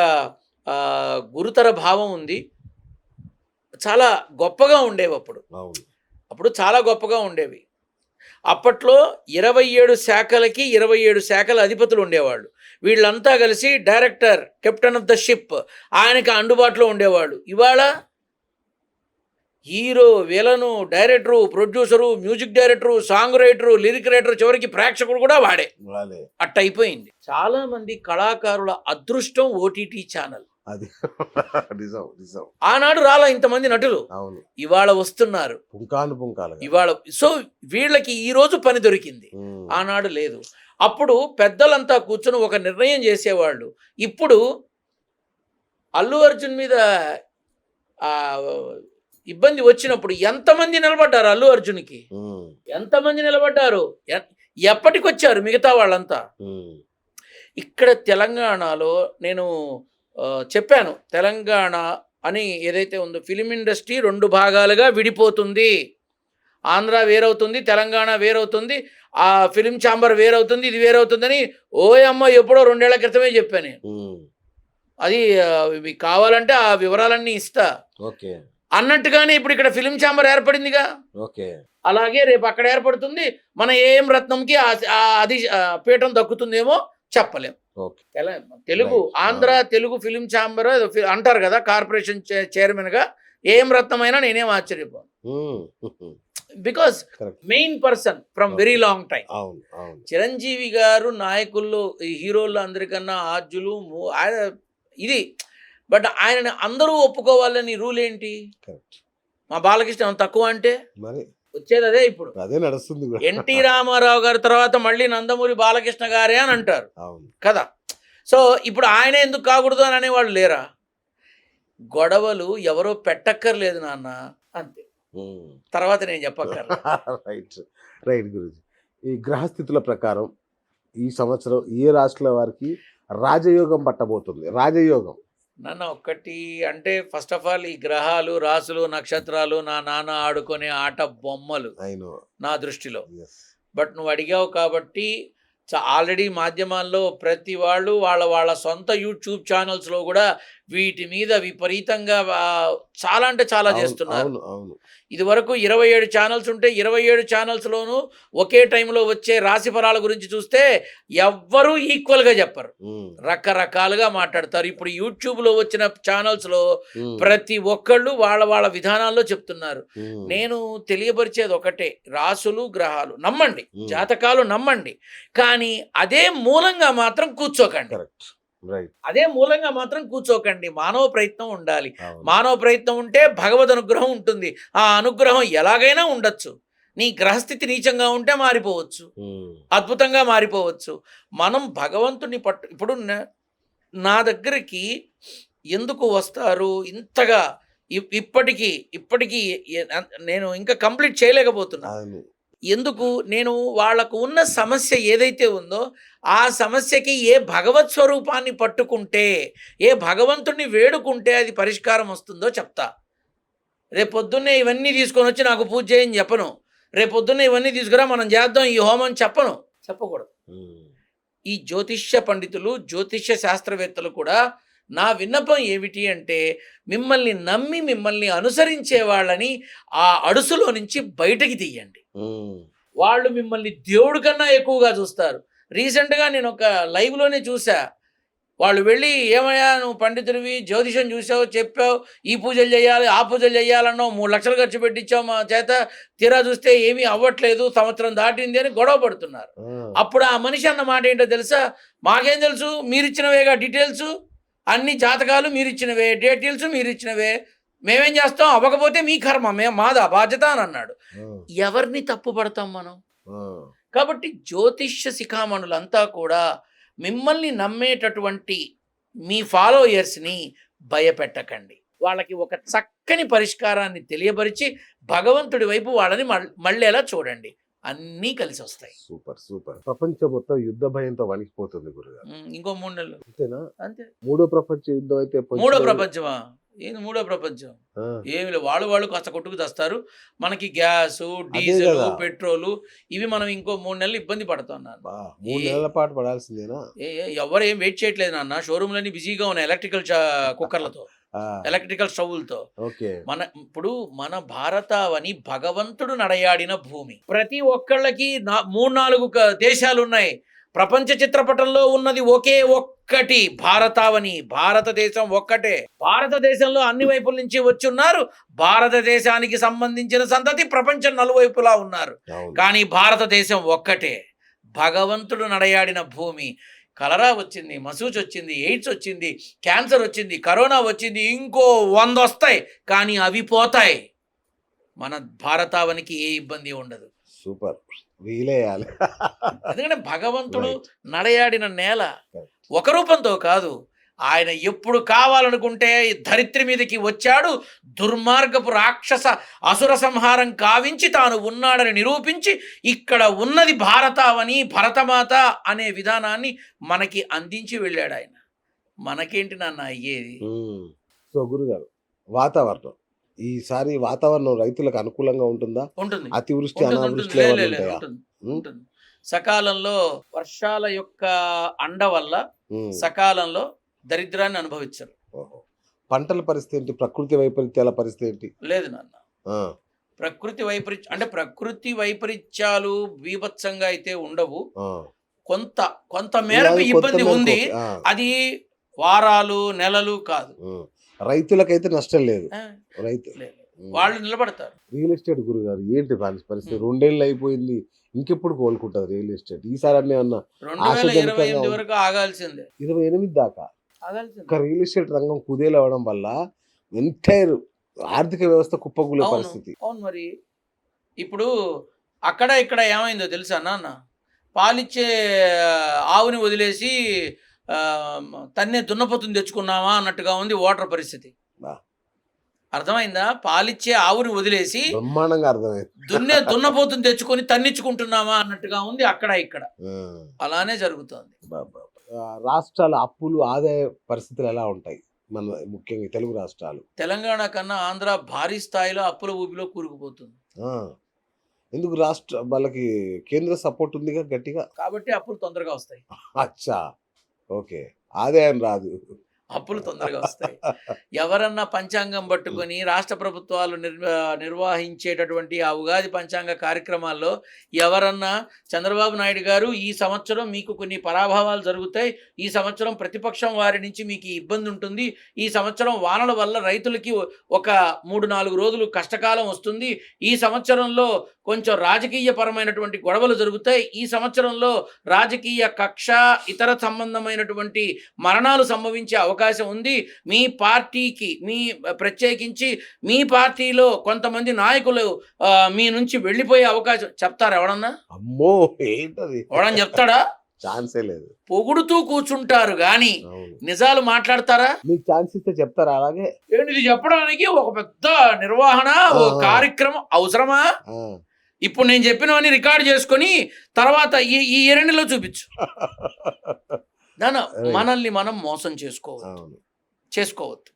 గురుతర భావం ఉంది. చాలా గొప్పగా ఉండేవి అప్పుడు చాలా గొప్పగా ఉండేవి. అప్పట్లో 27 శాఖలకి 27 శాఖల అధిపతులు ఉండేవాళ్ళు. వీళ్ళంతా కలిసి director, captain of the ship, ఆయనకి అందుబాటులో ఉండేవాళ్ళు. ఇవాళ hero, villain, director, producer, music director, song writer, lyric writer, చివరికి ప్రేక్షకుడు కూడా వాడే. అట్ట అయిపోయింది. చాలా మంది కళాకారుల అదృష్టం ఓటీటీ ఛానల్. ఆనాడు రాలా ఇంతమంది నటులు, ఇవాళ వస్తున్నారు ఇవాళ. సో వీళ్ళకి ఈ రోజు పని దొరికింది, ఆనాడు లేదు. అప్పుడు పెద్దలంతా కూర్చొని ఒక నిర్ణయం చేసేవాళ్ళు. ఇప్పుడు అల్లు అర్జున్ మీద ఇబ్బంది వచ్చినప్పుడు ఎంతమంది నిలబడ్డారు? అల్లు అర్జున్కి ఎంతమంది నిలబడ్డారు? ఎప్పటికొచ్చారు మిగతా వాళ్ళంతా? ఇక్కడ తెలంగాణలో నేను చెప్పాను, తెలంగాణ అని ఏదైతే ఉందో ఫిలిం ఇండస్ట్రీ 2 భాగాలుగా విడిపోతుంది. ఆంధ్ర వేరవుతుంది, తెలంగాణ వేరవుతుంది, ఆ ఫిలిం ఛాంబర్ వేరవుతుంది, ఇది వేరవుతుందని ఓయమ్మ ఎప్పుడో 2 ఏళ్ల క్రితమే చెప్పాను. అది కావాలంటే ఆ వివరాలన్నీ ఇస్తా అన్నట్టుగానే ఇప్పుడు ఇక్కడ ఫిలిం ఛాంబర్ ఏర్పడిందిగా. అలాగే రేపు అక్కడ ఏర్పడుతుంది. మన ఏఎం రత్నంకి అది పీఠం దక్కుతుందేమో చెప్పలేం. తెలుగు ఆంధ్ర తెలుగు ఫిలిం ఛాంబర్ అంటారు కదా, కార్పొరేషన్ చైర్మన్ గా ఏఎం రత్నం అయినా నేనేం ఆశ్చర్యపోను. Because main person from very long time. Chiranjeevi garu నాయకుల్లో హీరోల్లో అందరికన్నా ఆద్యులు ఇది. బట్ ఆయన అందరూ ఒప్పుకోవాలని రూల్ ఏంటి? మా బాలకృష్ణ తక్కువ అంటే వచ్చేది అదే. ఇప్పుడు అదే నడుస్తుంది. ఎన్టీ రామారావు గారి తర్వాత మళ్ళీ నందమూరి బాలకృష్ణ గారే అని అంటారు కదా. సో ఇప్పుడు ఆయన ఎందుకు కాకూడదు అని అనేవాళ్ళు లేరా? గొడవలు ఎవరో పెట్టక్కర్లేదు నాన్న, అంతే. తర్వాత నేను చెప్పక్కర్లేదు. రైట్ గురుజీ. ఈ గ్రహస్థితుల ప్రకారం ఈ సంవత్సరం ఏ రాశుల వారికి రాజయోగం పట్టబోతుంది? రాజయోగం నాన్న ఒక్కటి అంటే ఫస్ట్ ఆఫ్ ఆల్ ఈ గ్రహాలు, రాసులు, నక్షత్రాలు నా నాన్న ఆడుకునే ఆట బొమ్మలు నా దృష్టిలో. బట్ నువ్వు అడిగావు కాబట్టి ఆల్రెడీ మాధ్యమాల్లో ప్రతి వాళ్ళు వాళ్ళ సొంత యూట్యూబ్ ఛానల్స్లో కూడా వీటి మీద విపరీతంగా చాలా అంటే చాలా అవును, చేస్తున్నారు. అవును, అవును. ఇది వరకు 27 ఛానల్స్ ఉంటే 27 ఛానల్స్‌లోనూ ఒకే టైంలో వచ్చే రాశి ఫలాల గురించి చూస్తే ఎవ్వరూ ఈక్వల్‌గా చెప్పరు. ఉమ్, రకరకాలుగా మాట్లాడతారు. ఇప్పుడు యూట్యూబ్‌లో వచ్చిన ఛానల్స్‌లో ఉమ్, ప్రతి ఒక్కళ్ళు వాళ్ళ వాళ్ళ విధానాల్లో చెప్తున్నారు. ఉమ్, నేను తెలియపరిచేది ఒకటే, రాసులు, గ్రహాలు నమ్మండి, ఉమ్. జాతకాలు నమ్మండి. కానీ అదే మూలంగా మాత్రం కూర్చోకండి. Correct, right. అదే మూలంగా మాత్రం కూర్చోకండి. మానవ ప్రయత్నం ఉండాలి. అవును. మానవ ప్రయత్నం ఉంటే భగవద్ అనుగ్రహం ఉంటుంది. ఆ అనుగ్రహం ఎలాగైనా ఉండొచ్చు. నీ గ్రహస్థితి నీచంగా ఉంటే మారిపోవచ్చు. ఉమ్, అద్భుతంగా మారిపోవచ్చు. మనం భగవంతుని ఇప్పుడు నా దగ్గరికి ఎందుకు వస్తారు ఇంతగా? ఇప్పటికీ నేను ఇంకా కంప్లీట్ చేయలేకపోతున్నా. అవును. ఎందుకు? నేను వాళ్ళకు ఉన్న సమస్య ఏదైతే ఉందో, ఆ సమస్యకి ఏ భగవత్ స్వరూపాన్ని పట్టుకుంటే, ఏ భగవంతుడిని వేడుకుంటే అది పరిష్కారం వస్తుందో చెప్తా. రేపొద్దున్నే ఇవన్నీ తీసుకొనొచ్చి నాకు పూజ చేయని చెప్పను. రేపొద్దున్నే ఇవన్నీ తీసుకురా మనం చేద్దాం ఈ హోమం చెప్పను. చెప్పకూడదు. ఉమ్, ఈ జ్యోతిష్య పండితులు, జ్యోతిష్య శాస్త్రవేత్తలు కూడా నా విన్నపం ఏమిటి అంటే, మిమ్మల్ని నమ్మి మిమ్మల్ని అనుసరించే వాళ్ళని ఆ అడుసులో నుంచి బయటకి తీయండి. ఉమ్, వాళ్ళు మిమ్మల్ని దేవుడి కన్నా ఎక్కువగా చూస్తారు. రీసెంట్‌గా నేను ఒక లైవ్‌లోనే చూసా. వాళ్ళు వెళ్ళి, "ఏమయ్యా నువ్వు పండితుడివి, జ్యోతిషం చూసావు, చెప్పావు, ఈ పూజలు చేయాలి, ఆ పూజలు చేయాలన్నావు, 3 లక్షలు ఖర్చు పెట్టించావు మా చేత, తీరా చూస్తే ఏమీ అవ్వట్లేదు, సంవత్సరం దాటింది" అని గొడవ పడుతున్నారు. ఆ, అప్పుడు ఆ మనిషి అన్న మాట ఏంటో తెలుసా? "మాకేం తెలుసు, మీరిచ్చినవేగా డీటెయిల్సు, అన్ని జాతకాలు మీరిచ్చినవే, డీటెయిల్స్ మీరిచ్చినవే, మేమేం చేస్తాం, అవ్వకపోతే మీ కర్మ, మాదా బాధ్యత" అని అన్నాడు. ఆ, ఎవరిని తప్పు పడతాం మనం? ఆ, కాబట్టి జ్యోతిష్య శిఖామణులంతా కూడా మిమ్మల్ని నమ్మేటటువంటి మీ ఫాలోయర్స్ని భయపెట్టకండి. వాళ్ళకి ఒక చక్కని పరిష్కారాన్ని తెలియపరిచి భగవంతుడి వైపు వాళ్ళని మళ్ళేలా చూడండి. అన్నీ కలిసి వస్తాయి. Super, super. ప్రపంచం మొత్తం యుద్ధ భయంతో వణికిపోతుంది గురుగారు. ఇంకో 3 నెలలు అంతేనా? అంతే. మూడో ప్రపంచ యుద్ధం అయితే మూడో ప్రపంచమా? ఏంది మూడో ప్రపంచం? ఆ, ఏమి లేదు. వాళ్ళు కాస్త కొట్టుకు తెస్తారు. మనకి గ్యాసు, అదే డీజిల్, కదా. పెట్రోలు ఇవి మనం ఇంకో 3 నెలలు ఇబ్బంది పడుతున్నాను. బా, 3 నెలల పాటు పడాల్సిందేనా? ఎవరు ఏం వెయిట్ చేయట్లేదు నాన్న. షోరూమ్లన్నీ బిజీగా ఉన్నాయి ఎలక్ట్రికల్ కుక్కర్లతో, ఆ, ఎలక్ట్రికల్ స్టవ్లతో. ఓకే. ఇప్పుడు మన భారతావని భగవంతుడు నడయాడిన భూమి. ప్రతి ఒక్కళ్ళకి 3-4 దేశాలు ఉన్నాయి. ప్రపంచ చిత్రపటంలో ఉన్నది ఒకే ఒక్కటి భారతావని. భారతదేశం ఒక్కటే. భారతదేశంలో అన్ని వైపుల నుంచి వచ్చున్నారు. భారతదేశానికి సంబంధించిన సంతతి ప్రపంచం నలువైపులా ఉన్నారు. అవును. కానీ భారతదేశం ఒక్కటే. భగవంతుడు నడయాడిన భూమి. కలరా వచ్చింది, మసూచి వచ్చింది, ఎయిడ్స్ వచ్చింది, క్యాన్సర్ వచ్చింది, కరోనా వచ్చింది, ఇంకో 100 వస్తాయి. కానీ అవి పోతాయి. మన భారతావనికి ఏ ఇబ్బంది ఉండదు. సూపర్, వీలేయాలి. ఎందుకంటే భగవంతుడు నడయాడిన నేల Correct. ఒక రూపంతో కాదు. ఆయన ఎప్పుడు కావాలనుకుంటే ధరిత్రి మీదకి వచ్చాడు. దుర్మార్గపు రాక్షస అసుర సంహారం కావించి తాను ఉన్నాడని నిరూపించి ఇక్కడ ఉన్నది భారతావని, భరతమాత అనే విధానాన్ని మనకి అందించి వెళ్ళాడు ఆయన. మనకేంటి నాన్న అయ్యేది? సో గురుగారు, వాతావరణం ఈసారి వాతావరణం రైతులకు అనుకూలంగా ఉంటుందా? ఉంటుంది. అతివృష్టి, ఉంటుంది, అనావృష్టి లే, ఏమైనా లే, లే, ఉంటాయా? ఉంటుంది, ఉంటుంది. సకాలంలో వర్షాల యొక్క అండ వల్ల సకాలంలో దరిద్రాన్ని అనుభవించరు. ఓహో. పంటల పరిస్థితి ఏంటి? ప్రకృతి వైపరీత్యాల పరిస్థితి ఏంటి? లేదు నాన్న. ఆ, ప్రకృతి వైపరీత్యాలు బీభత్సంగా అయితే ఉండవు. ఆ. కొంత మేరకు అది ఇబ్బంది కొంత ఉంది. మేరకు, ఆ. అది వారాలు, నెలలు కాదు. రైతులకైతే నష్టం లేదు. ఆ, రైతు లేదు. వాళ్ళు నిలబడతారు. రియల్ ఎస్టేట్ గురుగారు ఏంటి పరిస్థితి? 2 ఏళ్ళు అయిపోయింది, ఇంకెప్పుడు కోలుకుంటుంది రియల్ ఎస్టేట్? ఈసారి అన్నీ అన్న 2028 వరకు ఆగాల్సిందే. 28 దాకా ఆగాల్సిందే. ఒక రియల్ ఎస్టేట్ రంగం కుదేలవడం వల్ల ఎంటైర్ ఆర్థిక వ్యవస్థ కుప్పకూలే అవును, పరిస్థితి. అవును. మరి ఇప్పుడు అక్కడ ఇక్కడ ఏమైందో తెలుసా నాన్న? పాలిచ్చే ఆవుని వదిలేసి తన్నే దున్నపోతుని తెచ్చుకున్నామా అన్నట్టుగా ఉంది ఓటర్ పరిస్థితి. బా. అర్థమైందా? పాలిచ్చే ఆవుని వదిలేసి బ్రహ్మాండంగా అర్థమైంది. దున్నపోతుని తెచ్చుకొని తన్నించుకుంటున్నామా అన్నట్టుగా ఉంది అక్కడ ఇక్కడ. అలానే జరుగుతోంది. రాష్ట్రాల అప్పులు, ఆదాయ పరిస్థితులు ఎలా ఉంటాయి? మన ముఖ్యంగా తెలుగు రాష్ట్రాలు. తెలంగాణ కన్నా ఆంధ్ర భారీ స్థాయిలో అప్పుల ఊబిలో కూరుకుపోతుంది. ఎందుకు? వాళ్ళకి కేంద్ర సపోర్ట్ ఉందిగా గట్టిగా, కాబట్టి అప్పులు తొందరగా వస్తాయి. అచ్చా, ఓకే. ఆదాయం రాదు. అప్పులు తొందరగా వస్తాయి. ఎవరన్నా పంచాంగం పట్టుకొని రాష్ట్ర ప్రభుత్వాలు నిర్వహించేటటువంటి ఆ ఉగాది పంచాంగ కార్యక్రమాల్లో ఎవరన్నా చంద్రబాబు నాయుడు గారు ఈ సంవత్సరం మీకు కొన్ని పరాభవాలు జరుగుతాయి, ఈ సంవత్సరం ప్రతిపక్షం వారి నుంచి మీకు ఈ ఇబ్బంది ఉంటుంది, ఈ సంవత్సరం వానల వల్ల రైతులకి ఒక 3-4 రోజులు కష్టకాలం వస్తుంది, ఈ సంవత్సరంలో కొంచెం రాజకీయపరమైనటువంటి గొడవలు జరుగుతాయి, ఈ సంవత్సరంలో రాజకీయ కక్ష ఇతర సంబంధమైనటువంటి మరణాలు సంభవించే అవకాశం ఉంది, మీ పార్టీకి ప్రత్యేకించి మీ పార్టీలో కొంతమంది నాయకులు మీ నుంచి వెళ్ళిపోయే అవకాశం చెప్తారా ఎవడన్నా? అమ్మో ఏంటది, ఎవడన్నా చెప్తాడా? ఛాన్సే లేదు. పొగుడుతూ కూర్చుంటారు గాని నిజాలు మాట్లాడతారా? మీకు ఛాన్స్ ఇస్తే చెప్తారా? అలాగే ఏంటిది చెప్పడానికి ఒక పెద్ద నిర్వహణ, ఒక కార్యక్రమం అవసరమా? ఇప్పుడు నేను చెప్పినవన్నీ రికార్డ్ చేసుకొని తర్వాత ఈ 2 నెలల్లో చూపించు. మనల్ని మనం మోసం చేసుకోవద్దు.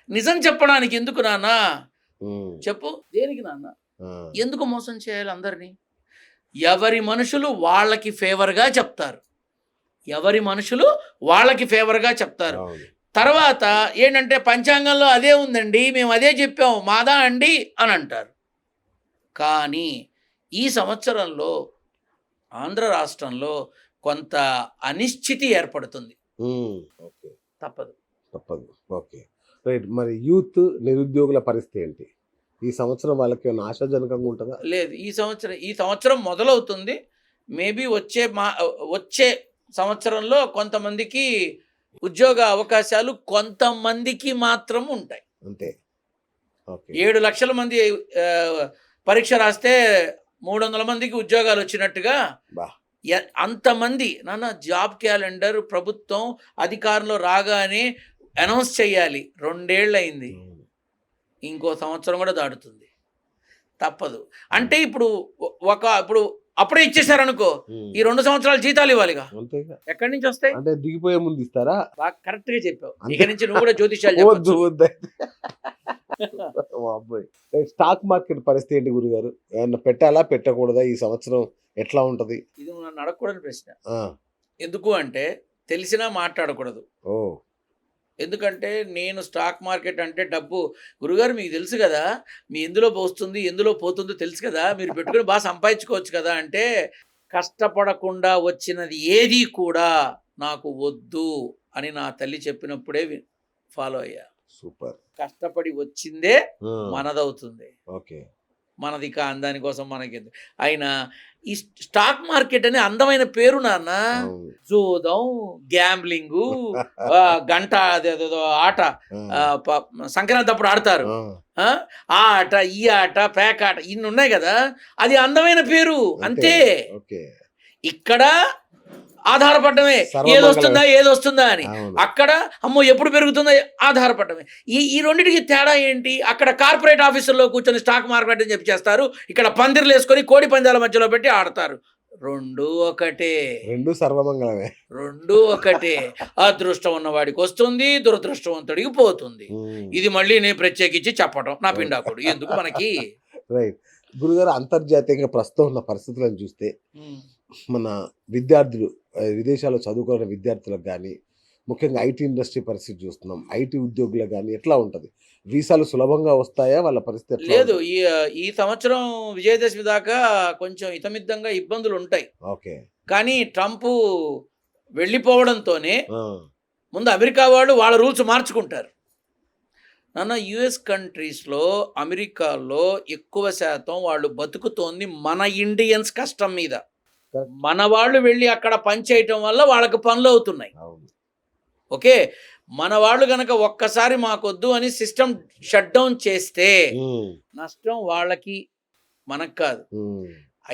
నిజం చెప్పడానికి ఎందుకు నాన్న? చెప్పు, దేనికి నాన్న? ఎందుకు మోసం చేయాలి అందరినీ? ఎవరి మనుషులు వాళ్ళకి ఫేవర్గా చెప్తారు. తర్వాత ఏంటంటే పంచాంగంలో అదే ఉందండి, మేము అదే చెప్పాం, మాదా అండి అని అంటారు. కానీ ఈ సంవత్సరంలో ఆంధ్ర రాష్ట్రంలో కొంత అనిశ్చితి ఏర్పడుతుంది. తప్పదు. Okay, right. మరి యూత్ నిరుద్యోగుల పరిస్థితి ఏంటి ఈ సంవత్సరం? వాళ్ళకి ఏమైనా ఆశాజనకంగా ఉంటుందా? లేదు, ఈ సంవత్సరం మొదలవుతుంది. మేబీ వచ్చే సంవత్సరంలో కొంతమందికి ఉద్యోగ అవకాశాలు కొంతమందికి మాత్రం ఉంటాయి. అంతే. 7 లక్షల మంది పరీక్ష రాస్తే 300 మందికి ఉద్యోగాలు వచ్చినట్టుగా అంతమంది నాన్న జాబ్ క్యాలెండర్ ప్రభుత్వం అధికారంలో రాగానే అనౌన్స్ చేయాలి. 2 ఏళ్ళు అయింది, ఇంకో సంవత్సరం కూడా దాటుతుంది. తప్పదు. అంటే ఇప్పుడు అప్పుడే ఇచ్చేసారనుకో, ఈ 2 సంవత్సరాలు జీతాలు ఇవ్వాలిగా. ఎక్కడి నుంచి వస్తాయి? అంటే దిగిపోయే ముందు ఇస్తారా? బాగా కరెక్ట్ గా చెప్పావు. ఇక నుంచి నువ్వు కూడా జ్యోతిష్యాలు చెప్పొచ్చు. స్టాక్ మార్కెట్ పరిస్థితి ఏంటి గురుగారు? ఏమన్నా పెట్టాలా పెట్టకూడదా? ఈ సంవత్సరం ఎట్లా ఉంటది? ఇది నన్ను అడగకూడని ప్రశ్న. ఎందుకు అంటే తెలిసినా మాట్లాడకూడదు. ఎందుకంటే నేను స్టాక్ మార్కెట్ అంటే డబ్బు గురుగారు మీకు తెలుసు కదా, మీ ఎందులో పోస్తుంది ఎందులో పోతుందో తెలుసు కదా, మీరు పెట్టుకుని బాగా సంపాదించుకోవచ్చు కదా అంటే, కష్టపడకుండా వచ్చినది ఏది కూడా నాకు వద్దు అని నా తల్లి చెప్పినప్పుడే ఫాలో అయ్యా. సూపర్. కష్టపడి వచ్చిందే మనదవుతుంది. ఓకే, మనది దానికోసం మనకి అయినా ఈ స్టాక్ మార్కెట్ అనే అందమైన పేరు నాన్న. జోదం, గ్యాంబ్లింగ్, గంట ఆట, సంక్రాంతి అప్పుడు ఆడతారు, ఆ ఆట, ఈ ఆట, పేక ఆట, ఇన్ని ఉన్నాయి కదా, అది అందమైన పేరు అంతే. ఇక్కడ ఆధారపడమే, ఏదొస్తుందా అని. అక్కడ అమ్మో ఎప్పుడు పెరుగుతుందో ఆధారపడమే. ఈ రెండింటికి తేడా ఏంటి? అక్కడ కార్పొరేట్ ఆఫీసుల్లో కూర్చొని స్టాక్ మార్కెట్ అని చెప్పి చేస్తారు, ఇక్కడ పందిర్లు వేసుకొని కోడి పందాల మధ్యలో పెట్టి ఆడతారు. రెండు సర్వమంగళమే. అదృష్టం ఉన్నవాడికి వస్తుంది, దురదృష్టవంతుడికి పోతుంది. ఇది మళ్ళీ నేను ప్రత్యేకించి చెప్పడం నా పిండాకుడు ఎందుకు మనకి. రైట్ గురుగారు, అంతర్జాతీయంగా ప్రస్తుతం ఉన్న పరిస్థితులను చూస్తే మన విద్యార్థులు, విదేశాల్లో చదువుకున్న విద్యార్థులకు కానీ, ముఖ్యంగా ఐటీ ఇండస్ట్రీ పరిస్థితి చూస్తున్నాం, ఐటీ ఉద్యోగులకు కానీ ఎట్లా ఉంటుంది? వీసాలు సులభంగా వస్తాయా? వాళ్ళ పరిస్థితి లేదు. ఈ సంవత్సరం విజయదశమి దాకా కొంచెం ఇతమిద్దంగా ఇబ్బందులు ఉంటాయి. ఓకే, కానీ ట్రంప్ వెళ్ళిపోవడంతోనే ముందు అమెరికా వాళ్ళు వాళ్ళ రూల్స్ మార్చుకుంటారు. నాన్న యుఎస్ కంట్రీస్లో, అమెరికాలో ఎక్కువ శాతం వాళ్ళు బతుకుతోంది మన ఇండియన్స్ కష్టం మీద. మన వాళ్ళు వెళ్ళి అక్కడ పని చేయటం వల్ల వాళ్ళకి పనులు అవుతున్నాయి. ఓకే, మన వాళ్ళు కనుక ఒక్కసారి మాకొద్దు అని సిస్టమ్ షట్ డౌన్ చేస్తే నష్టం వాళ్ళకి, మనకు కాదు.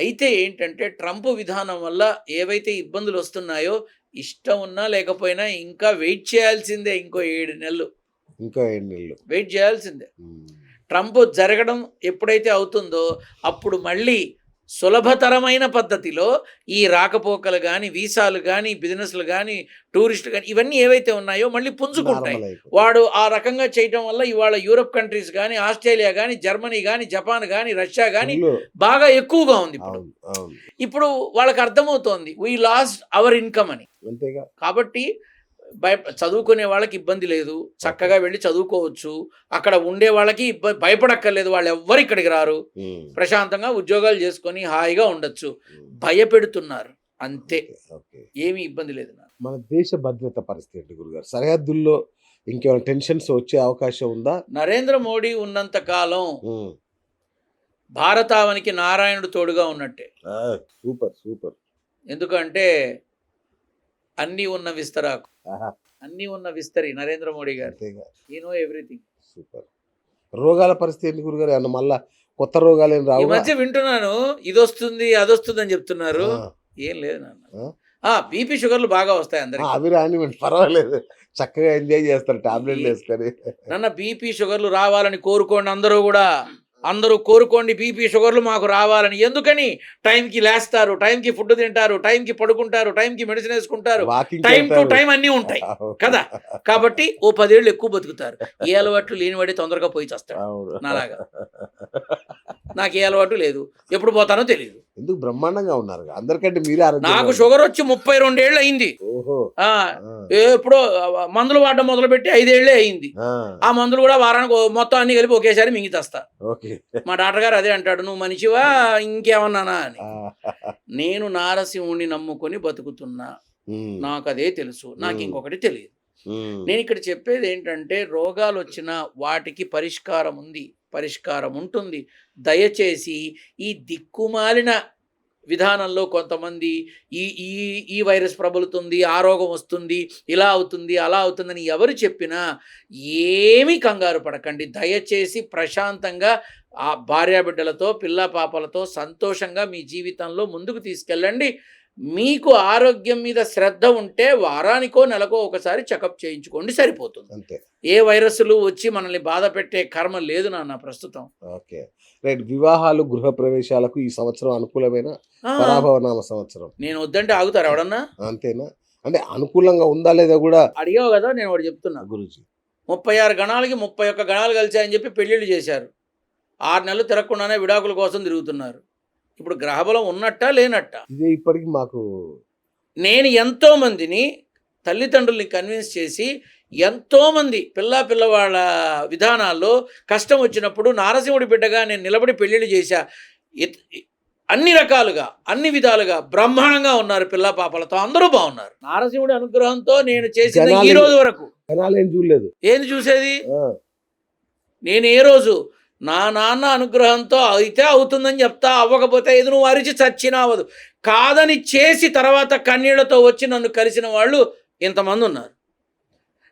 అయితే ఏంటంటే ట్రంప్ విధానం వల్ల ఏవైతే ఇబ్బందులు వస్తున్నాయో, ఇష్టం ఉన్నా లేకపోయినా ఇంకా వెయిట్ చేయాల్సిందే. ఇంకో 7 నెలలు వెయిట్ చేయాల్సిందే. ట్రంప్ జరగడం ఎప్పుడైతే అవుతుందో అప్పుడు మళ్ళీ సులభతరమైన పద్ధతిలో ఈ రాకపోకలు కానీ, వీసాలు కానీ, బిజినెస్లు కానీ, టూరిస్టులు కానీ, ఇవన్నీ ఏవైతే ఉన్నాయో మళ్ళీ పుంజుకుంటాయి. వాడు ఆ రకంగా చేయటం వల్ల ఇవాళ యూరప్ కంట్రీస్ కానీ, ఆస్ట్రేలియా కానీ, జర్మనీ కానీ, జపాన్ కానీ, రష్యా కానీ బాగా ఎక్కువగా ఉంది. ఇప్పుడు వాళ్ళకి అర్థమవుతోంది వీ లాస్ట్ అవర్ ఇన్కమ్ అని. కాబట్టి చదువుకునే వాళ్ళకి ఇబ్బంది లేదు, చక్కగా వెళ్ళి చదువుకోవచ్చు. అక్కడ ఉండే వాళ్ళకి భయపడక్కర్లేదు, వాళ్ళు ఎవ్వరు ఇక్కడికి రారు, ప్రశాంతంగా ఉద్యోగాలు చేసుకొని హాయిగా ఉండొచ్చు. భయపెడుతున్నారు అంతే, ఏమీ ఇబ్బంది లేదు. మన దేశ భద్రత పరిస్థితి గురుగారు, సరిహద్దుల్లో ఇంకేమైనా టెన్షన్స్ వచ్చే అవకాశం ఉందా? నరేంద్ర మోడీ ఉన్నంత కాలం భారతావనికి నారాయణుడు తోడుగా ఉన్నట్టే. Super super. ఎందుకంటే అన్నీ ఉన్న విస్తరాకు, అన్నీ ఉన్న విస్తరి నరేంద్ర మోడీ గారు. You know everything. సూపర్. రోగాల పరిస్థితి ఏంటి గురుగారు? ఏమన్నా మళ్ళా కొత్త రోగాలు ఏం రావు? ఈ మధ్య వింటున్నాను, ఇది వస్తుంది అది వస్తుంది అని చెప్తున్నారు. ఏం లేదు నాన్న, బీపీ షుగర్లు బాగా వస్తాయి అందరికి. అవి రానివ్వండి, పర్వాలేదు, చక్కగా ఎంజాయ్ చేస్తారు టాబ్లెట్లు వేసుకొని. నాన్న బీపీ షుగర్లు రావాలని కోరుకోండి, అందరూ కోరుకోండి బీపీ షుగర్లు మాకు రావాలని. ఎందుకని? టైంకి లేస్తారు, టైంకి ఫుడ్ తింటారు, టైంకి పడుకుంటారు, టైంకి మెడిసిన్ వేసుకుంటారు, టైం టు టైం అన్నీ ఉంటాయి కదా. కాబట్టి ఓ 10 ఏళ్ళు ఎక్కువ బతుకుతారు. ఏ అలవాట్లు లేనివాడే తొందరగా పోయి చేస్తాడు నాలాగా. నాకు ఏ అలవాటు లేదు, ఎప్పుడు పోతానో తెలియదు. ఎందుకు బ్రహ్మాండంగా ఉన్నారు అందరికంటే మీరే. నాకు షుగర్ వచ్చి 32 ఏళ్ళు అయింది. ఎప్పుడో మందులు వాడడం మొదలుపెట్టి 5 ఏళ్లే అయింది. ఆ మందులు కూడా వారానికి మొత్తం అన్ని కలిపి ఒకేసారి మింగితేస్తా. మా డాక్టర్ గారు అదే అంటాడు, నువ్వు మనిషివా ఇంకేమన్నానా అని. నేను నారసింహుణ్ణి నమ్ముకొని బతుకుతున్నా, నాకు అదే తెలుసు, నాకు ఇంకొకటి తెలియదు. నేను ఇక్కడ చెప్పేది ఏంటంటే, రోగాలు వచ్చినా వాటికి పరిష్కారం ఉంది, పరిష్కారం ఉంటుంది. దయచేసి ఈ దిక్కుమాలిన విధానంలో కొంతమంది ఈ ఈ ఈ వైరస్ ప్రబలుతుంది, ఆ రోగం వస్తుంది, ఇలా అవుతుంది, అలా అవుతుందని ఎవరు చెప్పినా ఏమీ కంగారు పడకండి. దయచేసి ప్రశాంతంగా ఆ భార్యాబిడ్డలతో పిల్ల పాపలతో సంతోషంగా మీ జీవితంలో ముందుకు తీసుకెళ్ళండి. మీకు ఆరోగ్యం మీద శ్రద్ధ ఉంటే వారానికో నెలకో ఒకసారి చెకప్ చేయించుకోండి, సరిపోతుంది. అంతే. ఏ వైరస్లు వచ్చి మనల్ని బాధ పెట్టే కర్మ లేదు నాన్న ప్రస్తుతం. Okay right. వివాహాలు గృహ ప్రవేశాలకు ఈ సంవత్సరం అనుకూలమైన పరాభవనామ సంవత్సరం. నేను వద్దంటే ఆగుతారు ఎవడన్నా? అంతేనా? అంటే అనుకూలంగా ఉందా లేదా కూడా అడిగావు కదా, నేను ఒకటి చెప్తున్నా. గురుజీ 36 గణాలకి 31 గణాలు కలిసాయని చెప్పి పెళ్లిళ్ళు చేశారు. 6 నెలలు తిరగకుండానే విడాకుల కోసం తిరుగుతున్నారు. ఇప్పుడు గ్రహబలం ఉన్నట్టా లేనట్టా? ఇదే ఇప్పటికి మాకు. నేను ఎంతోమందిని తల్లిదండ్రుల్ని కన్విన్స్ చేసి ఎంతోమంది పిల్లవాళ్ళ విధానాల్లో కష్టం వచ్చినప్పుడు నారసింహుడి బిడ్డగా నేను నిలబడి పెళ్ళిళ్ళు చేశా. అన్ని రకాలుగా అన్ని విధాలుగా బ్రహ్మాండంగా ఉన్నారు, పిల్ల పాపలతో అందరూ బాగున్నారు. నారసింహుడి అనుగ్రహంతో నేను చేసిన ఈ రోజు వరకు చూడలేదు. ఏంది చూసేది? నేను ఏ రోజు నా నాన్న అనుగ్రహంతో అయితే అవుతుందని చెప్తా, అవ్వకపోతే ఇది నువ్వు అరిచి చచ్చినా అవ్వదు. కాదని చేసి తర్వాత కన్నీళ్లతో వచ్చి నన్ను కలిసిన వాళ్ళు ఇంతమంది ఉన్నారు.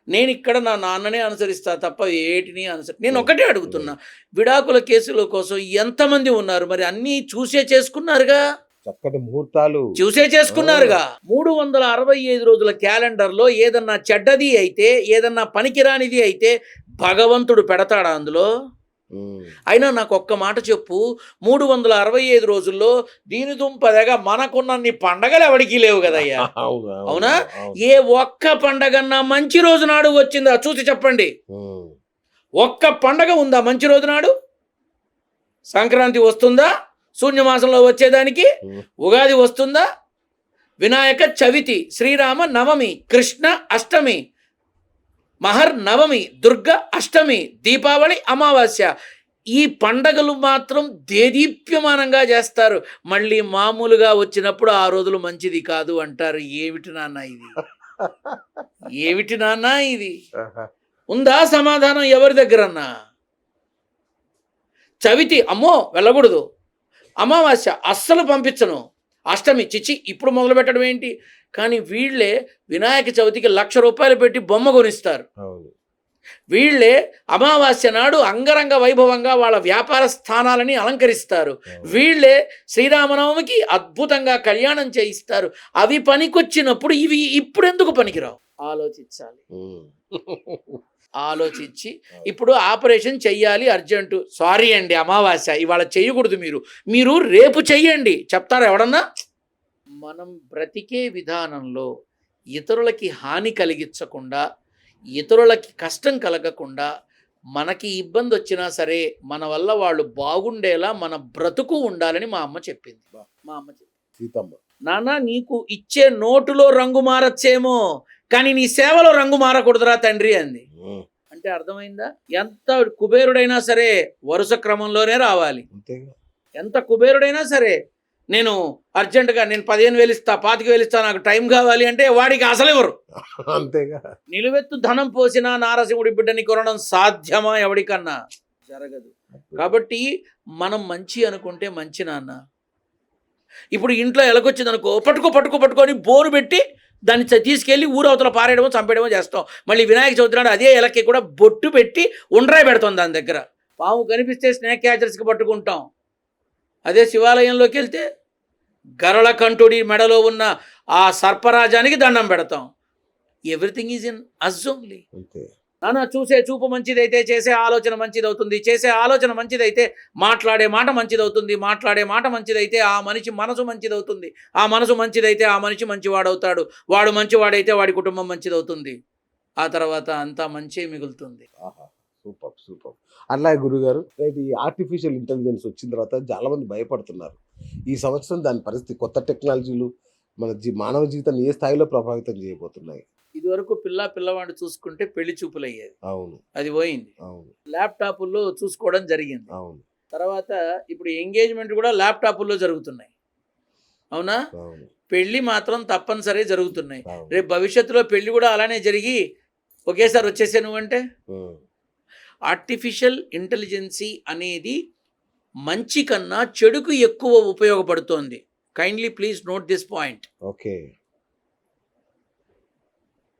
నేను ఇక్కడ నా నాన్ననే అనుసరిస్తా తప్ప ఏటిని నేను ఒకటే అడుగుతున్నా, విడాకుల కేసుల కోసం ఎంతమంది ఉన్నారు? మరి అన్నీ చూసే చేసుకున్నారుగా, చక్కటి ముహూర్తాలు చూసే చేసుకున్నారుగా. 365 రోజుల క్యాలెండర్లో ఏదన్నా చెడ్డది అయితే, ఏదన్నా పనికిరానిది అయితే భగవంతుడు పెడతాడా అందులో? అయినా నాకు ఒక్క మాట చెప్పు, 365 రోజుల్లో దీని దుంపదగా మనకున్నన్ని పండగలు ఎవడికి లేవు కదయ్యా. అవునా? ఏ ఒక్క పండగన్నా మంచి రోజు నాడు వచ్చిందా చూసి చెప్పండి. ఒక్క పండగ ఉందా మంచి రోజు నాడు? సంక్రాంతి వస్తుందా శూన్యమాసంలో వచ్చేదానికి? ఉగాది వస్తుందా? వినాయక చవితి, శ్రీరామ నవమి, కృష్ణ అష్టమి, మహర్ నవమి, దుర్గ అష్టమి, దీపావళి, అమావాస్య. ఈ పండగలు మాత్రం దేదీప్యమానంగా చేస్తారు. మళ్ళీ మామూలుగా వచ్చినప్పుడు ఆ రోజులు మంచిది కాదు అంటారు. ఏమిటి నాన్న ఇది? ఏమిటి నాన్న ఇది? ఉందా సమాధానం ఎవరి దగ్గరన్నా? చవితి అమ్మో వెళ్ళకూడదు, అమావాస్య అస్సలు పంపించను, అష్టమి చిచి ఇప్పుడు మొదలు పెట్టడం ఏంటి? కానీ వీళ్ళే వినాయక చవితికి 1,00,000 రూపాయలు పెట్టి బొమ్మ కొనిస్తారు. వీళ్ళే అమావాస్య నాడు అంగరంగ వైభవంగా వాళ్ళ వ్యాపార స్థానాలని అలంకరిస్తారు. వీళ్ళే శ్రీరామనవమికి అద్భుతంగా కళ్యాణం చేయిస్తారు. అవి పనికొచ్చినప్పుడు ఇవి ఇప్పుడు ఎందుకు పనికిరావు? ఆలోచించాలి. ఆలోచించి ఇప్పుడు ఆపరేషన్ చెయ్యాలి అర్జెంటు. సారీ అండి అమావాస్య ఇవాళ చెయ్యకూడదు, మీరు రేపు చెయ్యండి చెప్తారా ఎవడన్నా? మనం బ్రతికే విధానంలో ఇతరులకి హాని కలిగించకుండా, ఇతరులకి కష్టం కలగకుండా, మనకి ఇబ్బంది వచ్చినా సరే మన వల్ల వాళ్ళు బాగుండేలా మన బ్రతుకు ఉండాలని మా అమ్మ చెప్పింది. నాన్న నీకు ఇచ్చే నోటులో రంగు మారచ్చేమో, కానీ నీ సేవలో రంగు మారకూడదురా తండ్రి అంది. అంటే అర్థమైందా? ఎంత కుబేరుడైనా సరే వరుస క్రమంలోనే రావాలి. అంతేగా. ఎంత కుబేరుడైనా సరే నేను అర్జెంటుగా నేను 15,000 ఇస్తా, 25,000 ఇస్తా, నాకు టైం కావాలి అంటే వాడికి అసలు ఎవరు? అంతేగా. నిలువెత్తు ధనం పోసినా నారసింహుడి బిడ్డని కొనడం సాధ్యమా? ఎవడికన్నా జరగదు. కాబట్టి మనం మంచి అనుకుంటే మంచి నాన్న. ఇప్పుడు ఇంట్లో ఎలకొచ్చింది అనుకో, పట్టుకొని బోరు పెట్టి దాన్ని తీసుకెళ్ళి ఊరవతల పారేయడమో చంపేయడమో చేస్తాం. మళ్ళీ వినాయక చవితి నాడు అదే ఎలక్కి కూడా బొట్టు పెట్టి ఉండ్రాయి పెడతాం దాని దగ్గర. పాము కనిపిస్తే స్నేక్ క్యాచర్స్కి పట్టుకుంటాం. అదే శివాలయంలోకి వెళ్తే గరళ కంఠుడి మెడలో ఉన్న ఆ సర్పరాజానికి దండం పెడతాం. Everything is in us only. నాన్న చూసే చూపు మంచిదైతే చేసే ఆలోచన మంచిదవుతుంది, చేసే ఆలోచన మంచిదైతే మాట్లాడే మాట మంచిదవుతుంది, మాట్లాడే మాట మంచిదైతే ఆ మనిషి మనసు మంచిదవుతుంది, ఆ మనసు మంచిదైతే ఆ మనిషి మంచివాడవుతాడు, వాడు మంచివాడైతే వాడి కుటుంబం మంచిదవుతుంది, ఆ తర్వాత అంతా మంచి మిగులుతుంది. Super super. అలాగే గురుగారు, ఈ ఆర్టిఫిషియల్ ఇంటెలిజెన్స్ వచ్చిన తర్వాత చాలా మంది భయపడుతున్నారు. ఈ సంవత్సరం దాని పరిస్థితి, కొత్త టెక్నాలజీలు మన మానవ జీవితాన్ని ఏ స్థాయిలో ప్రభావితం చేయబోతున్నాయి? ఇదివరకు పిల్లవాడిని చూసుకుంటే పెళ్లి చూపులు అయ్యేది. అవును. అది పోయింది. అవును. ల్యాప్టాపుల్లో చూసుకోవడం జరిగింది. అవును. తర్వాత ఇప్పుడు ఎంగేజ్మెంట్ కూడా ల్యాప్టాపుల్లో జరుగుతున్నాయి. అవునా? అవును. పెళ్లి మాత్రం తప్పనిసరి జరుగుతున్నాయి. రేపు భవిష్యత్తులో పెళ్లి కూడా అలానే జరిగి ఒకేసారి వచ్చేసే నువ్వంటే. ఆర్టిఫిషియల్ ఇంటెలిజెన్సీ అనేది మంచి కన్నా చెడుకు ఎక్కువ ఉపయోగపడుతోంది. Kindly please note this point. Okay.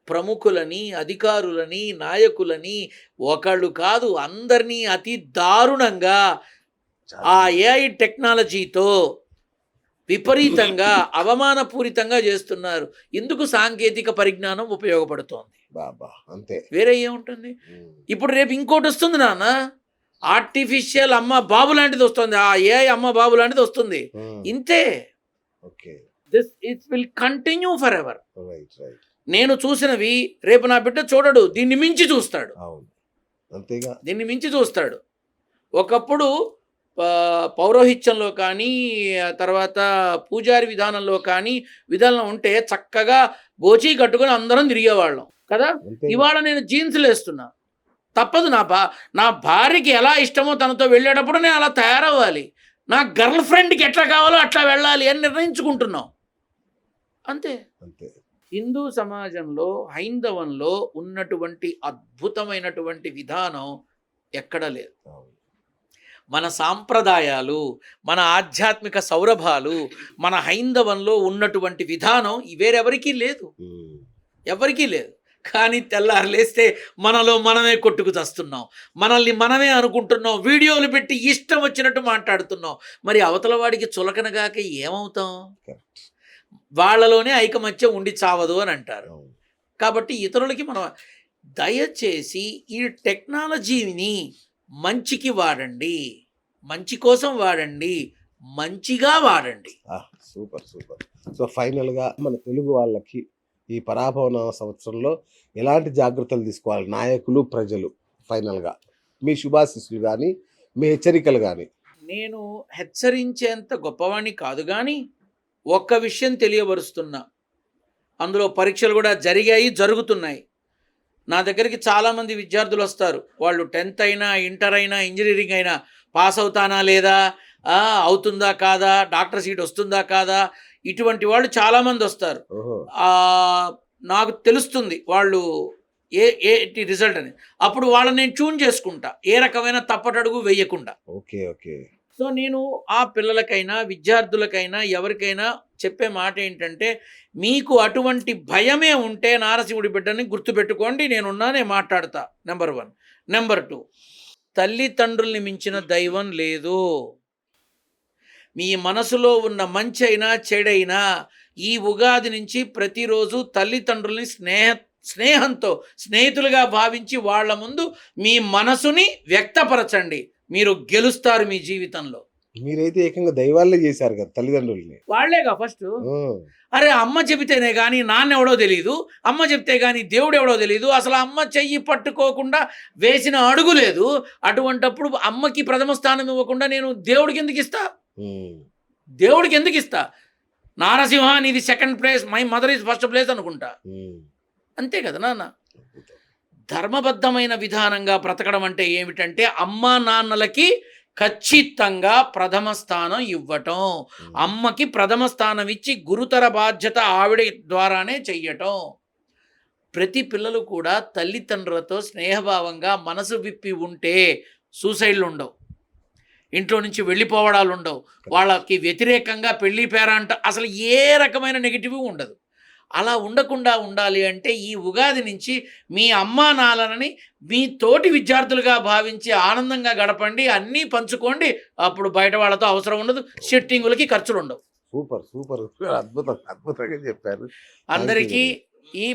ప్రముఖులని, అధికారులని, నాయకులని ఒకళ్ళు కాదు అందరినీ అతి దారుణంగా ఆ ఏఐ టెక్నాలజీతో విపరీతంగా అవమానపూరితంగా చేస్తున్నారు. ఇందుకు సాంకేతిక పరిజ్ఞానం ఉపయోగపడుతోంది. అంతే, వేరే ఏముంటుంది? ఇప్పుడు రేపు ఇంకోటి వస్తుంది నాన్న, ఆర్టిఫిషియల్ అమ్మ బాబు లాంటిది వస్తుంది, ఆ ఏఐ అమ్మ బాబు లాంటిది వస్తుంది. ఇంతే. This it will continue for ever. నేను చూసినవి రేపు నా బిడ్డ చూడడు, దీన్ని మించి చూస్తాడు. అంతేగా, దీన్ని మించి చూస్తాడు. ఒకప్పుడు పౌరోహిత్యంలో కానీ తర్వాత పూజారి విధానంలో కానీ విధానం ఉంటే చక్కగా గోచీ కట్టుకొని అందరం తిరిగేవాళ్ళం కదా. ఇవాళ నేను జీన్స్లు వేస్తున్నా, తప్పదు. నా భార్యకి ఎలా ఇష్టమో తనతో వెళ్ళేటప్పుడు నేను అలా తయారవ్వాలి, నా గర్ల్ ఫ్రెండ్కి ఎట్లా కావాలో అట్లా వెళ్ళాలి అని నిర్ణయించుకుంటున్నాం. అంతే. హిందూ సమాజంలో హైందవంలో ఉన్నటువంటి అద్భుతమైనటువంటి విధానం ఎక్కడా లేదు. మన సాంప్రదాయాలు, మన ఆధ్యాత్మిక సౌరభాలు, మన హైందవంలో ఉన్నటువంటి విధానం వేరెవరికీ లేదు, ఎవరికీ లేదు. కానీ తెల్లారు లేస్తే మనలో మనమే కొట్టుకు చస్తున్నాం, మనల్ని మనమే అనుకుంటున్నాం, వీడియోలు పెట్టి ఇష్టం వచ్చినట్టు మాట్లాడుతున్నాం. మరి అవతల వాడికి చులకనగాక ఏమవుతాం? వాళ్ళలోనే ఐకమత్యం ఉండి చావదు అని అంటారు. కాబట్టి ఇతరులకి మనం దయచేసి ఈ టెక్నాలజీని మంచికి వాడండి, మంచి కోసం వాడండి, మంచిగా వాడండి. Super super. సో ఫైనల్గా మన తెలుగు వాళ్ళకి ఈ పరాభవన సంవత్సరంలో ఎలాంటి జాగ్రత్తలు తీసుకోవాలి నాయకులు, ప్రజలు? ఫైనల్గా మీ శుభాశీస్సులు కానీ మీ హెచ్చరికలు కానీ. నేను హెచ్చరించేంత గొప్పవాణ్ణి కాదు, కానీ ఒక్క విషయం తెలియబరుస్తున్నా. అందులో పరీక్షలు కూడా జరిగాయి, జరుగుతున్నాయి. నా దగ్గరికి చాలామంది విద్యార్థులు వస్తారు. వాళ్ళు 10th అయినా, ఇంటర్ అయినా, ఇంజనీరింగ్ అయినా పాస్ అవుతానా లేదా, అవుతుందా కాదా, డాక్టర్ సీట్ వస్తుందా కాదా, ఇటువంటి వాళ్ళు చాలామంది వస్తారు. నాకు తెలుస్తుంది వాళ్ళు ఏ రిజల్ట్ అని. అప్పుడు వాళ్ళని నేను ట్యూన్ చేసుకుంటా, ఏ రకమైన తప్పటడుగు వేయకుండా. Okay okay. సో నేను ఆ పిల్లలకైనా విద్యార్థులకైనా ఎవరికైనా చెప్పే మాట ఏంటంటే, మీకు అటువంటి భయమే ఉంటే నారసింహుడి బిడ్డని గుర్తుపెట్టుకోండి, నేనున్నా, నేను మాట్లాడతా. నెంబర్ 1. నెంబర్ 2, తల్లిదండ్రుల్ని మించిన దైవం లేదు. మీ మనసులో ఉన్న మంచి అయినా చెడైనా ఈ ఉగాది నుంచి ప్రతిరోజు తల్లిదండ్రుల్ని స్నేహంతో స్నేహితులుగా భావించి వాళ్ళ ముందు మీ మనసుని వ్యక్తపరచండి. మీరు గెలుస్తారు మీ జీవితంలో. మీరైతే ఏకంగా దైవాలే చేశారు కదా తల్లిదండ్రుల్ని. వాళ్లేగా ఫస్ట్. అరే అమ్మ చెబితేనే కానీ నాన్న ఎవడో తెలియదు, అమ్మ చెప్తే కానీ దేవుడు ఎవడో తెలియదు, అసలు అమ్మ చెయ్యి పట్టుకోకుండా వేసిన అడుగు లేదు. అటువంటప్పుడు అమ్మకి ప్రథమ స్థానం ఇవ్వకుండా నేను దేవుడికి ఎందుకు ఇస్తా? దేవుడికి ఎందుకు ఇస్తా? నారసింహ నీది 2nd place, my mother is 1st place అనుకుంటా. అంతే కదా నాన్న. ధర్మబద్ధమైన విధానంగా బ్రతకడం అంటే ఏమిటంటే అమ్మా నాన్నలకి ఖచ్చితంగా ప్రథమ స్థానం ఇవ్వటం, అమ్మకి ప్రథమ స్థానం ఇచ్చి గురుతర బాధ్యత ఆవిడ ద్వారానే చెయ్యటం. ప్రతి పిల్లలు కూడా తల్లిదండ్రులతో స్నేహభావంగా మనసు విప్పి ఉంటే సూసైడ్లు ఉండవు, ఇంట్లో నుంచి వెళ్ళిపోవడాలు ఉండవు, వాళ్ళకి వ్యతిరేకంగా పెళ్లి పేరంట అసలు ఏ రకమైన నెగిటివ్ ఉండదు. అలా ఉండకుండా ఉండాలి అంటే ఈ ఉగాది నుంచి మీ అమ్మా నాన్నలని మీ తోటి విద్యార్థులుగా భావించి ఆనందంగా గడపండి, అన్నీ పంచుకోండి. అప్పుడు బయట వాళ్ళతో అవసరం ఉండదు, సెట్టింగులకి ఖర్చులు ఉండవు. సూపర్ సూపర్, అద్భుతంగా చెప్పారు అందరికీ ఈ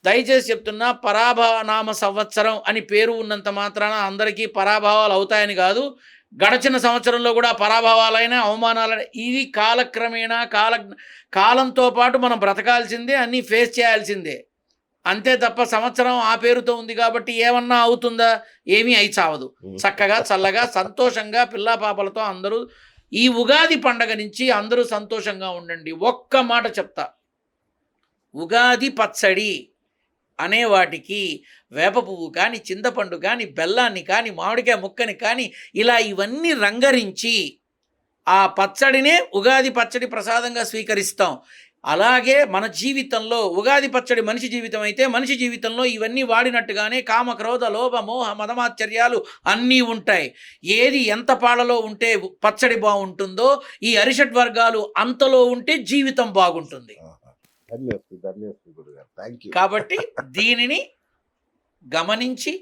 దయచేసి చెప్తున్నా, పరాభవ నామ సంవత్సరం అని పేరు ఉన్నంత మాత్రాన అందరికీ పరాభవాలు అవుతాయని కాదు. గడచిన సంవత్సరంలో కూడా పరాభవాలైన అవమానాలైన ఇది కాలక్రమేణా కాలంతో పాటు మనం బ్రతకాల్సిందే, అన్నీ ఫేస్ చేయాల్సిందే. అంతే తప్ప సంవత్సరం ఆ పేరుతో ఉంది కాబట్టి ఏమన్నా అవుతుందా? ఏమీ అయి చావదు. చక్కగా చల్లగా సంతోషంగా పిల్లా పాపలతో అందరూ ఈ ఉగాది పండగ నుంచి అందరూ సంతోషంగా ఉండండి. ఒక్క మాట చెప్తా, ఉగాది పచ్చడి అనే వాటికి వేప పువ్వు కానీ, చింతపండు కానీ, బెల్లాన్ని కానీ, మామిడికాయ ముక్కని కానీ ఇలా ఇవన్నీ రంగరించి ఆ పచ్చడినే ఉగాది పచ్చడి ప్రసాదంగా స్వీకరిస్తాం. అలాగే మన జీవితంలో ఉగాది పచ్చడి మనిషి జీవితం అయితే మనిషి జీవితంలో ఇవన్నీ వాడినట్టుగానే కామ, క్రోధ, లోభ, మోహ, మదమాశ్చర్యాలు అన్నీ ఉంటాయి. ఏది ఎంత పాలలో ఉంటే పచ్చడి బాగుంటుందో ఈ అరిషడ్ వర్గాలు అంతలో ఉంటే జీవితం బాగుంటుంది. కాబట్టి దీనిని గమనించి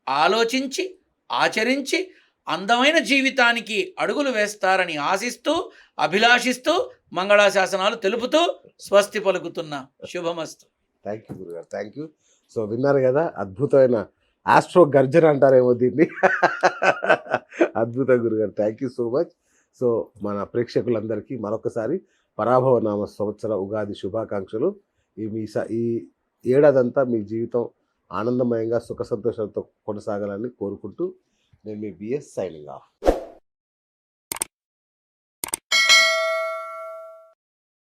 ఆలోచించి ఆచరించి అందమైన జీవితానికి అడుగులు వేస్తారని ఆశిస్తూ అభిలాషిస్తూ మంగళాశాసనాలు తెలుపుతూ స్వస్తి పలుకుతున్నా. శుభమస్తు. థ్యాంక్ యూ గురుగారు, థ్యాంక్ యూ. సో విన్నారు కదా, అద్భుతమైన ఆస్ట్రో గర్జన అంటారేమో దీన్ని. అద్భుతం గురుగారు, thank you so much. So మన ప్రేక్షకులందరికీ మరొకసారి పరాభవ నామ సంవత్సర ఉగాది శుభాకాంక్షలు. ఈ ఏడాదంతా మీ జీవితం ఆనందమయంగా సుఖ సంతోషాలతో కొనసాగాలని కోరుకుంటూ నేను మీ బిఎస్ సైనింగ్ ఆఫ్.